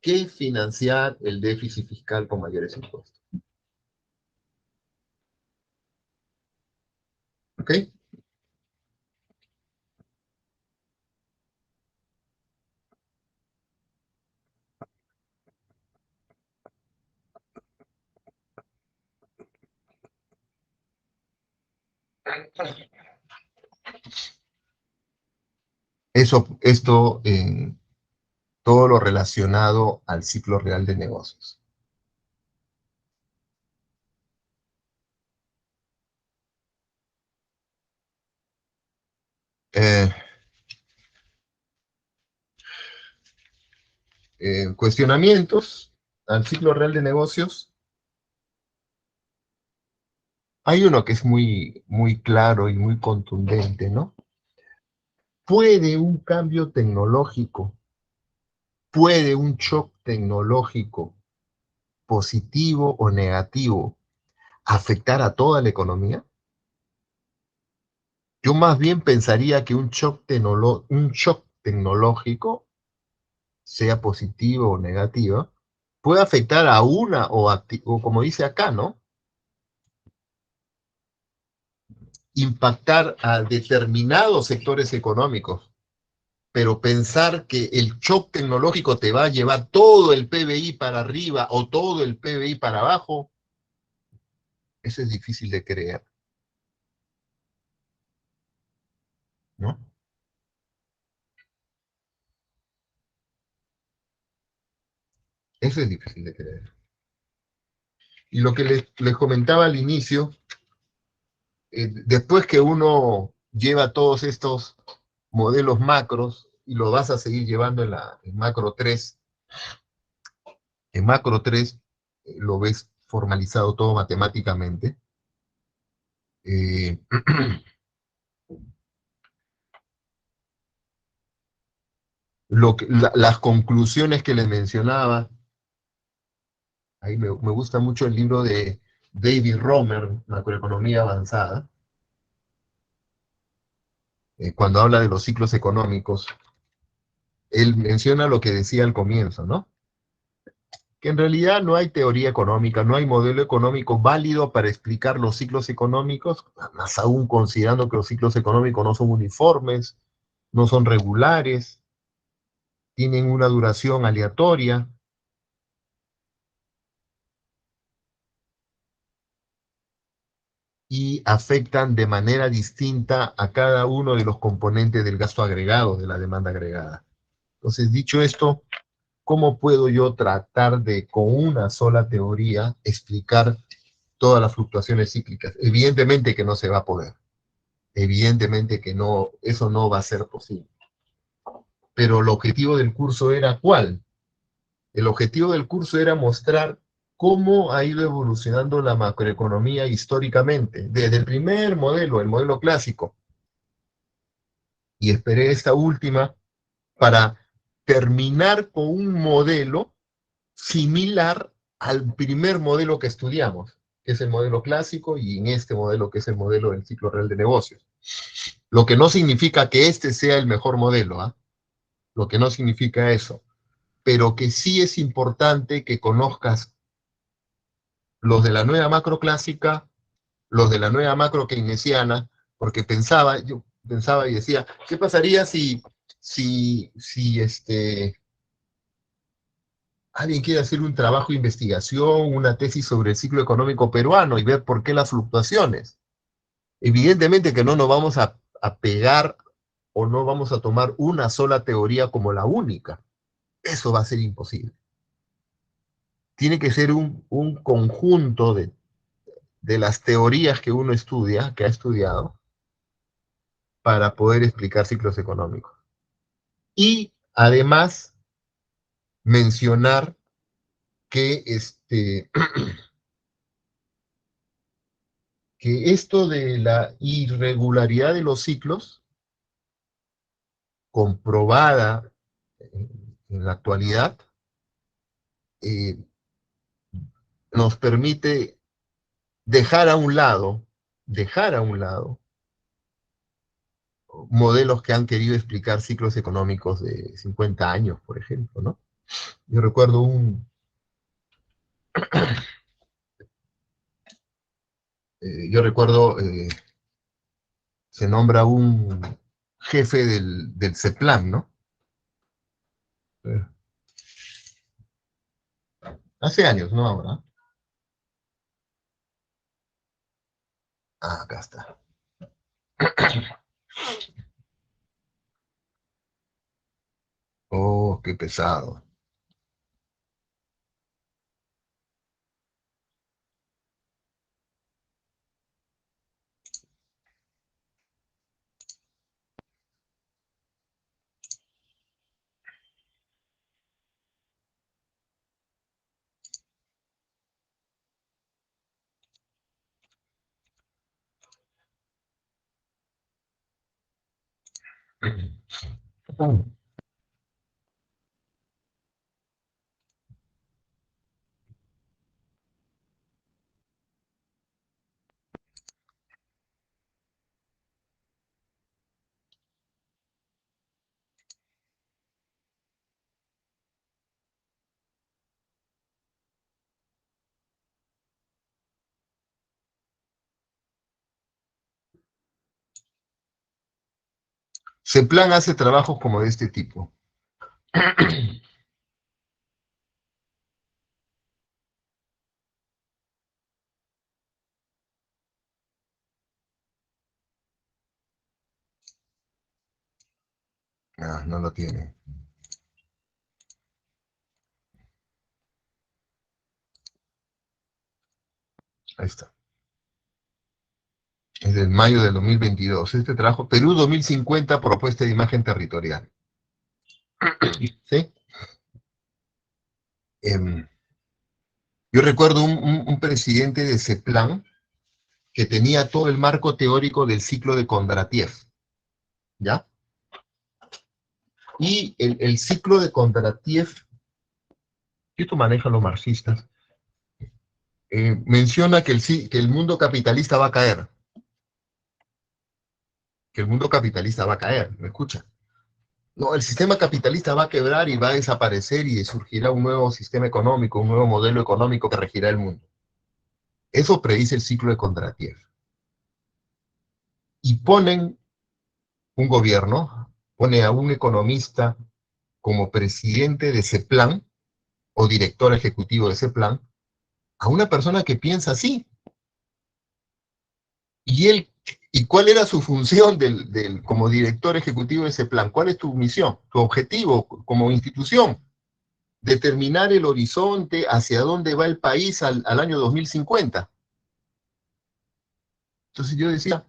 Que financiar el déficit fiscal con mayores impuestos. ¿Ok? Esto en todo lo relacionado al ciclo real de negocios. Eh, cuestionamientos al ciclo real de negocios. Hay uno que es muy, muy claro y muy contundente, ¿no? ¿Puede un cambio tecnológico, puede un shock tecnológico positivo o negativo afectar a toda la economía? Yo más bien pensaría que un shock tecnológico, sea positivo o negativo, puede afectar a una o como dice acá, ¿no? Impactar a determinados sectores económicos. Pero pensar que el shock tecnológico te va a llevar todo el PBI para arriba o todo el PBI para abajo, eso es difícil de creer, ¿no? Eso es difícil de creer. Y lo que les comentaba al inicio, después que uno lleva todos estos modelos macros y lo vas a seguir llevando en macro 3, en macro 3 lo ves formalizado todo matemáticamente. Eh, las conclusiones que les mencionaba, ahí me gusta mucho el libro de David Romer, Macroeconomía Avanzada, cuando habla de los ciclos económicos, él menciona lo que decía al comienzo, ¿no? Que en realidad no hay teoría económica, no hay modelo económico válido para explicar los ciclos económicos, más aún considerando que los ciclos económicos no son uniformes, no son regulares, tienen una duración aleatoria, y afectan de manera distinta a cada uno de los componentes del gasto agregado, de la demanda agregada. Entonces, dicho esto, ¿cómo puedo yo tratar de, con una sola teoría, explicar todas las fluctuaciones cíclicas? Evidentemente que no se va a poder. Evidentemente que no, eso no va a ser posible. Pero el objetivo del curso era ¿cuál? El objetivo del curso era mostrar cómo ha ido evolucionando la macroeconomía históricamente, desde el primer modelo, el modelo clásico, y esperé esta última para terminar con un modelo similar al primer modelo que estudiamos, que es el modelo clásico, y en este modelo que es el modelo del ciclo real de negocios. Lo que no significa que este sea el mejor modelo, ¿ah? Lo que no significa eso, pero que sí es importante que conozcas los de la nueva macro clásica, los de la nueva macro keynesiana, porque yo pensaba y decía, ¿qué pasaría si alguien quiere hacer un trabajo de investigación, una tesis sobre el ciclo económico peruano y ver por qué las fluctuaciones? Evidentemente que no nos vamos a pegar o no vamos a tomar una sola teoría como la única. Eso va a ser imposible. Tiene que ser un conjunto de las teorías que uno estudia, que ha estudiado, para poder explicar ciclos económicos. Y además mencionar que, que esto de la irregularidad de los ciclos, comprobada en la actualidad, eh, nos permite dejar a un lado modelos que han querido explicar ciclos económicos de 50 años, por ejemplo, ¿no? Yo recuerdo se nombra un jefe del CEPLAN, ¿no? Hace años, no ahora. Ah, acá está. Oh, qué pesado. CEPLAN hace trabajos como de este tipo. Ah, no lo tiene. Ahí está. Es del mayo del 2022. Este trabajo, Perú 2050, propuesta de imagen territorial. ¿Sí? Yo recuerdo un presidente de CEPLAN que tenía todo el marco teórico del ciclo de Kondratiev. ¿Ya? Y el ciclo de Kondratiev, que esto manejan los marxistas, menciona que el mundo capitalista va a caer. Que el mundo capitalista va a caer, ¿me escucha? No, el sistema capitalista va a quebrar y va a desaparecer y surgirá un nuevo sistema económico, un nuevo modelo económico que regirá el mundo. Eso predice el ciclo de Kondratiev. Y ponen un gobierno, pone a un economista como presidente de CEPLAN, o director ejecutivo de CEPLAN, a una persona que piensa así. ¿Y cuál era su función como director ejecutivo de ese plan? ¿Cuál es tu misión, tu objetivo como institución? Determinar el horizonte hacia dónde va el país al año 2050. Entonces yo decía,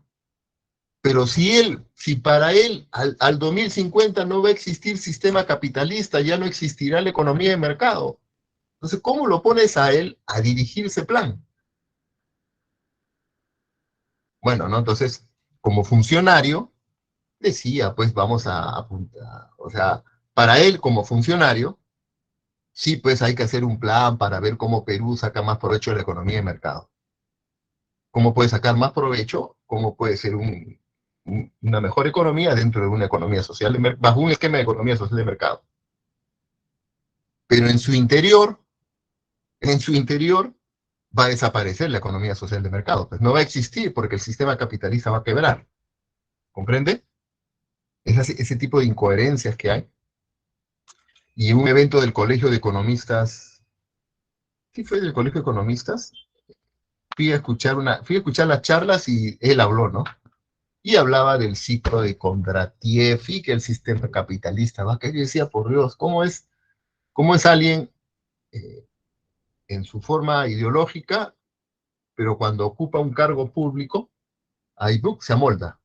pero si para él al 2050 no va a existir sistema capitalista, ya no existirá la economía de mercado. Entonces, ¿cómo lo pones a él a dirigir ese plan? Bueno, ¿no? Entonces, como funcionario, decía, pues vamos a apuntar, o sea, para él como funcionario, sí, pues hay que hacer un plan para ver cómo Perú saca más provecho de la economía de mercado. ¿Cómo puede sacar más provecho? ¿Cómo puede ser una mejor economía dentro de una economía social, bajo un esquema de economía social de mercado? Pero en su interior va a desaparecer la economía social de mercado, pues no va a existir porque el sistema capitalista va a quebrar. ¿Comprende? Es ese tipo de incoherencias que hay. Y un evento del Colegio de Economistas, ¿qué fue del Colegio de Economistas? Fui a escuchar las charlas y él habló, ¿no? Y hablaba del ciclo de Kondratiev y que el sistema capitalista va a caer. Yo decía, por Dios, cómo es alguien en su forma ideológica, pero cuando ocupa un cargo público, ahí se amolda,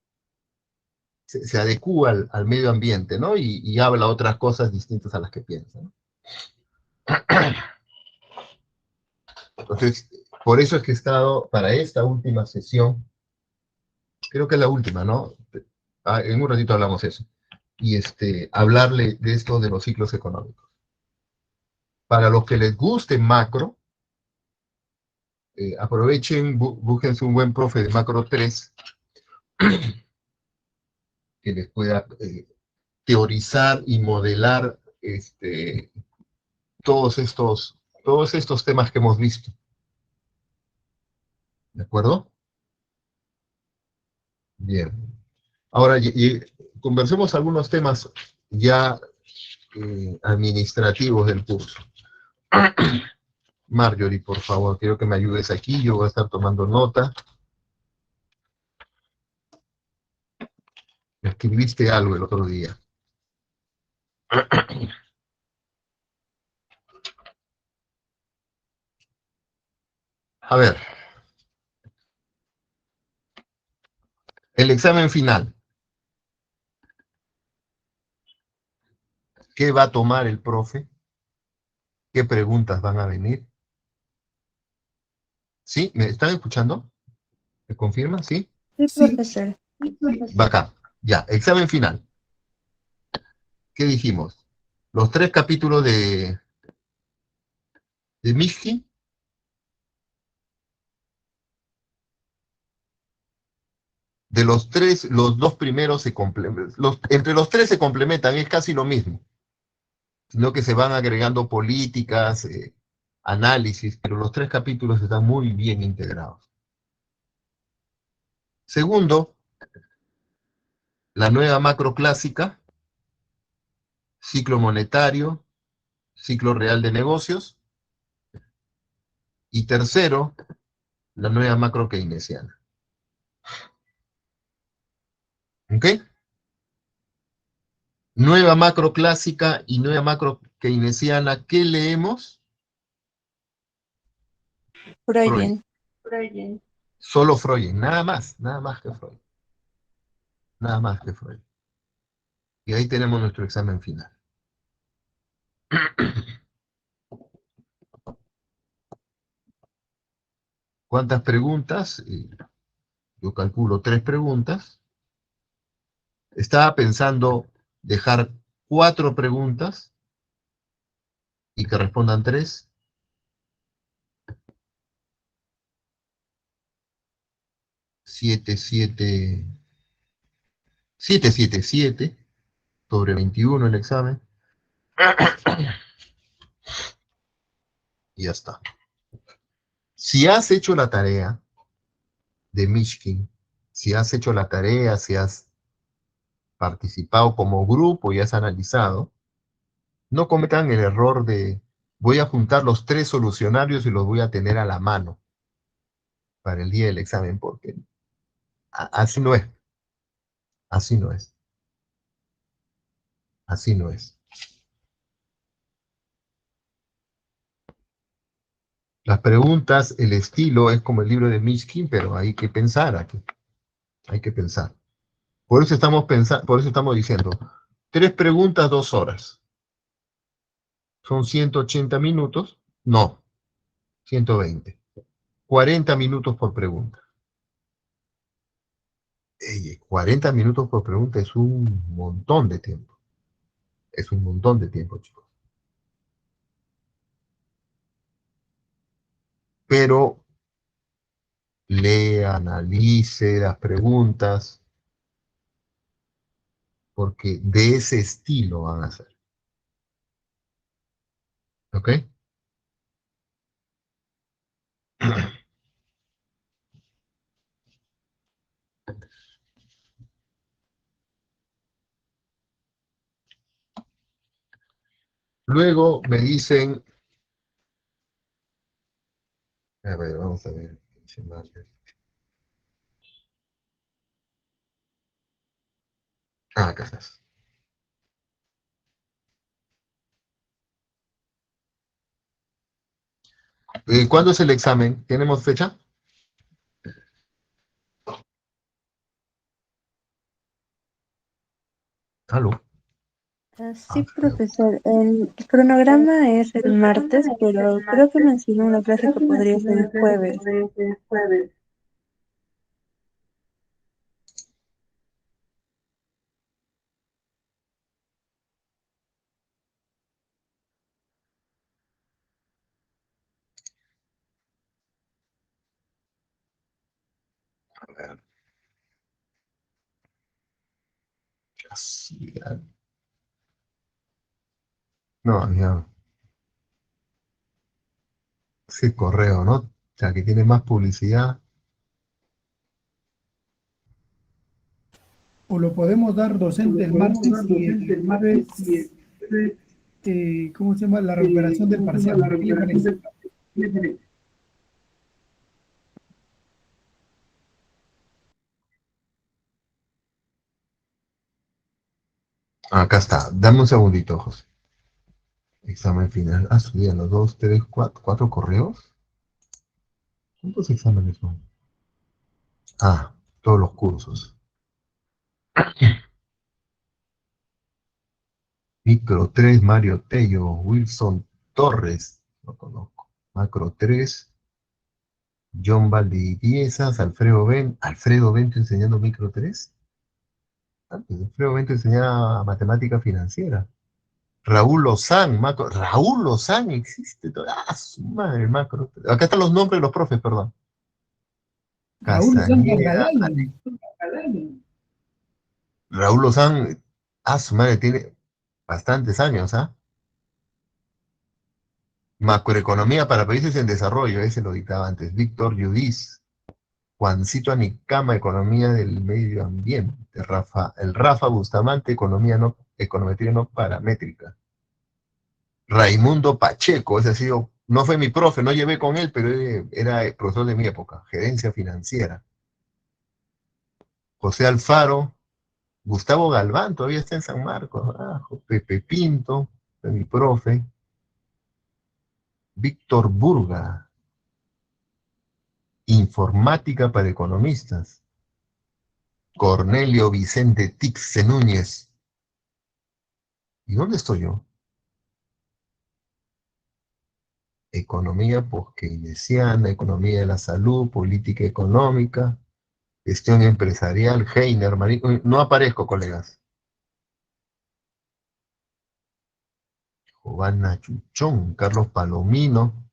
se adecúa al medio ambiente, ¿no? Y habla otras cosas distintas a las que piensa, ¿no? Entonces, por eso es que he estado para esta última sesión, creo que es la última, ¿no? En un ratito hablamos eso. Y hablarle de esto de los ciclos económicos. Para los que les guste macro, aprovechen, búsquense un buen profe de macro 3 que les pueda teorizar y modelar todos estos temas que hemos visto. ¿De acuerdo? Bien. Ahora, conversemos algunos temas ya administrativos del curso. Marjorie, por favor, quiero que me ayudes aquí, yo voy a estar tomando nota. Me escribiste algo el otro día. A ver. El examen final. ¿Qué va a tomar el profe? ¿Qué preguntas van a venir? ¿Sí? ¿Me están escuchando? ¿Me confirman? ¿Sí? Sí, Bacán. Ya, examen final. ¿qué dijimos? Los 3 capítulos de Mishkin. De los 3, los 2 primeros se complementan. Entre los 3 se complementan, es casi lo mismo. Sino que se van agregando políticas, análisis, pero los 3 capítulos están muy bien integrados. Segundo, la nueva macro clásica, ciclo monetario, ciclo real de negocios. Y tercero, la nueva macro keynesiana. ¿Ok? Nueva macro clásica y nueva macro keynesiana, ¿qué leemos? Freud. Solo Freud, nada más que Freud. Nada más que Freud. Y ahí tenemos nuestro examen final. ¿Cuántas preguntas? Yo calculo 3 preguntas. Estaba pensando dejar 4 preguntas y que respondan 3. 7, 7, 7, 7, 7 sobre 21 el examen. Y ya está. Si has hecho la tarea de Mishkin, si has hecho la tarea, si has participado como grupo y has analizado, no cometan el error de voy a juntar los 3 solucionarios y los voy a tener a la mano para el día del examen, porque así no es. Así no es. Así no es. Las preguntas, el estilo es como el libro de Mishkin, pero hay que pensar aquí. Hay que pensar. Por eso estamos pensando, por eso estamos diciendo, 3 preguntas, 2 horas. Son 180 minutos. No, 120. 40 minutos por pregunta. 40 minutos por pregunta es un montón de tiempo. Es un montón de tiempo, chicos. Pero lea, analice las preguntas, porque de ese estilo van a ser. ¿Ok? Luego me dicen, a ver, vamos a ver. Ah, acá estás. ¿Cuándo es el examen? ¿Tenemos fecha? ¿Aló? Sí, profesor. El cronograma es el martes, pero creo que mencionó una clase que podría ser el jueves. A ver. Casualidad. No, ya. Sí, correo, ¿no? O sea, que tiene más publicidad. O lo podemos dar docente el martes y el jueves, ¿cómo se llama? La recuperación del parcial. ¿Qué le parece? Acá está. Dame un segundito, José. Examen final. Ah, subían los 2, 3, 4 correos. ¿Cuántos exámenes son? Ah, todos los cursos. Micro 3, Mario Tello, Wilson Torres, no conozco. Macro 3, John Valdiviesas, Alfredo Bento enseñando Micro 3. Previamente enseñaba matemática financiera. Raúl Lozán, macro. Raúl Lozán existe todavía. Ah, su madre, macro. Acá están los nombres de los profes, perdón. Raúl Lozán Castañeda. Cargalani. Raúl Lozán, su madre, tiene bastantes años, ¿ah? Macroeconomía para países en desarrollo, ese lo dictaba antes. Víctor Yudiz. Juancito Anicama, Economía del Medio Ambiente. El Rafa Bustamante, Econometría no paramétrica. Raimundo Pacheco, ese ha sido, no fue mi profe, no llevé con él, pero era el profesor de mi época, gerencia financiera. José Alfaro, Gustavo Galván, todavía está en San Marcos. Pepe Pinto, fue mi profe. Víctor Burga, Informática para Economistas. Cornelio Vicente Tixe Núñez. ¿Y dónde estoy yo? Economía post-keynesiana, economía de la salud, política económica, gestión empresarial, Heiner, no aparezco, colegas. Giovanna Chuchón, Carlos Palomino,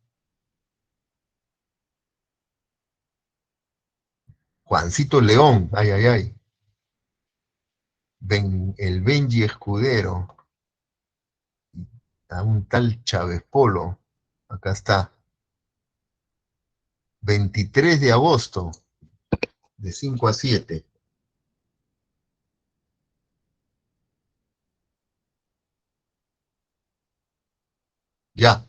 Juancito León, ay, ay, ay. El Benji Escudero, a un tal Chávez Polo, acá está. 23 de agosto, de 5 a 7. Ya.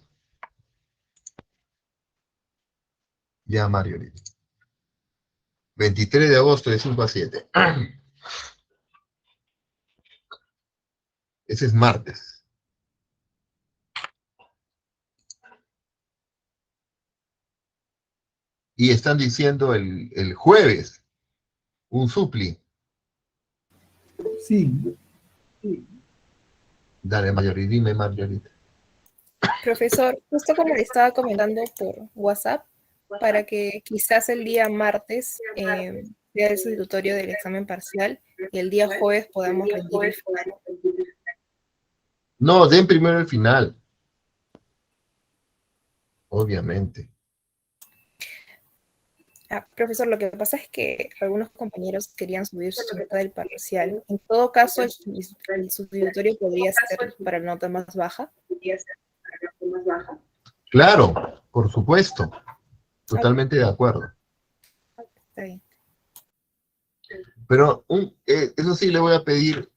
Ya, Mario. 23 de agosto, de 5 a 7. Ese es martes. Y están diciendo el jueves, un supli. Sí. Dale, Marjorie, dime, Marjorie. Profesor, justo como le estaba comentando por WhatsApp, para que quizás el día martes sea el sustitutorio del examen parcial y el día jueves podamos rendir el final. No, den primero el final. Obviamente. Profesor, lo que pasa es que algunos compañeros querían subir su nota del parcial. En todo caso, el sustitutorio podría ser para la nota más baja. Claro, por supuesto. Totalmente de acuerdo. Está bien. Pero eso sí le voy a pedir,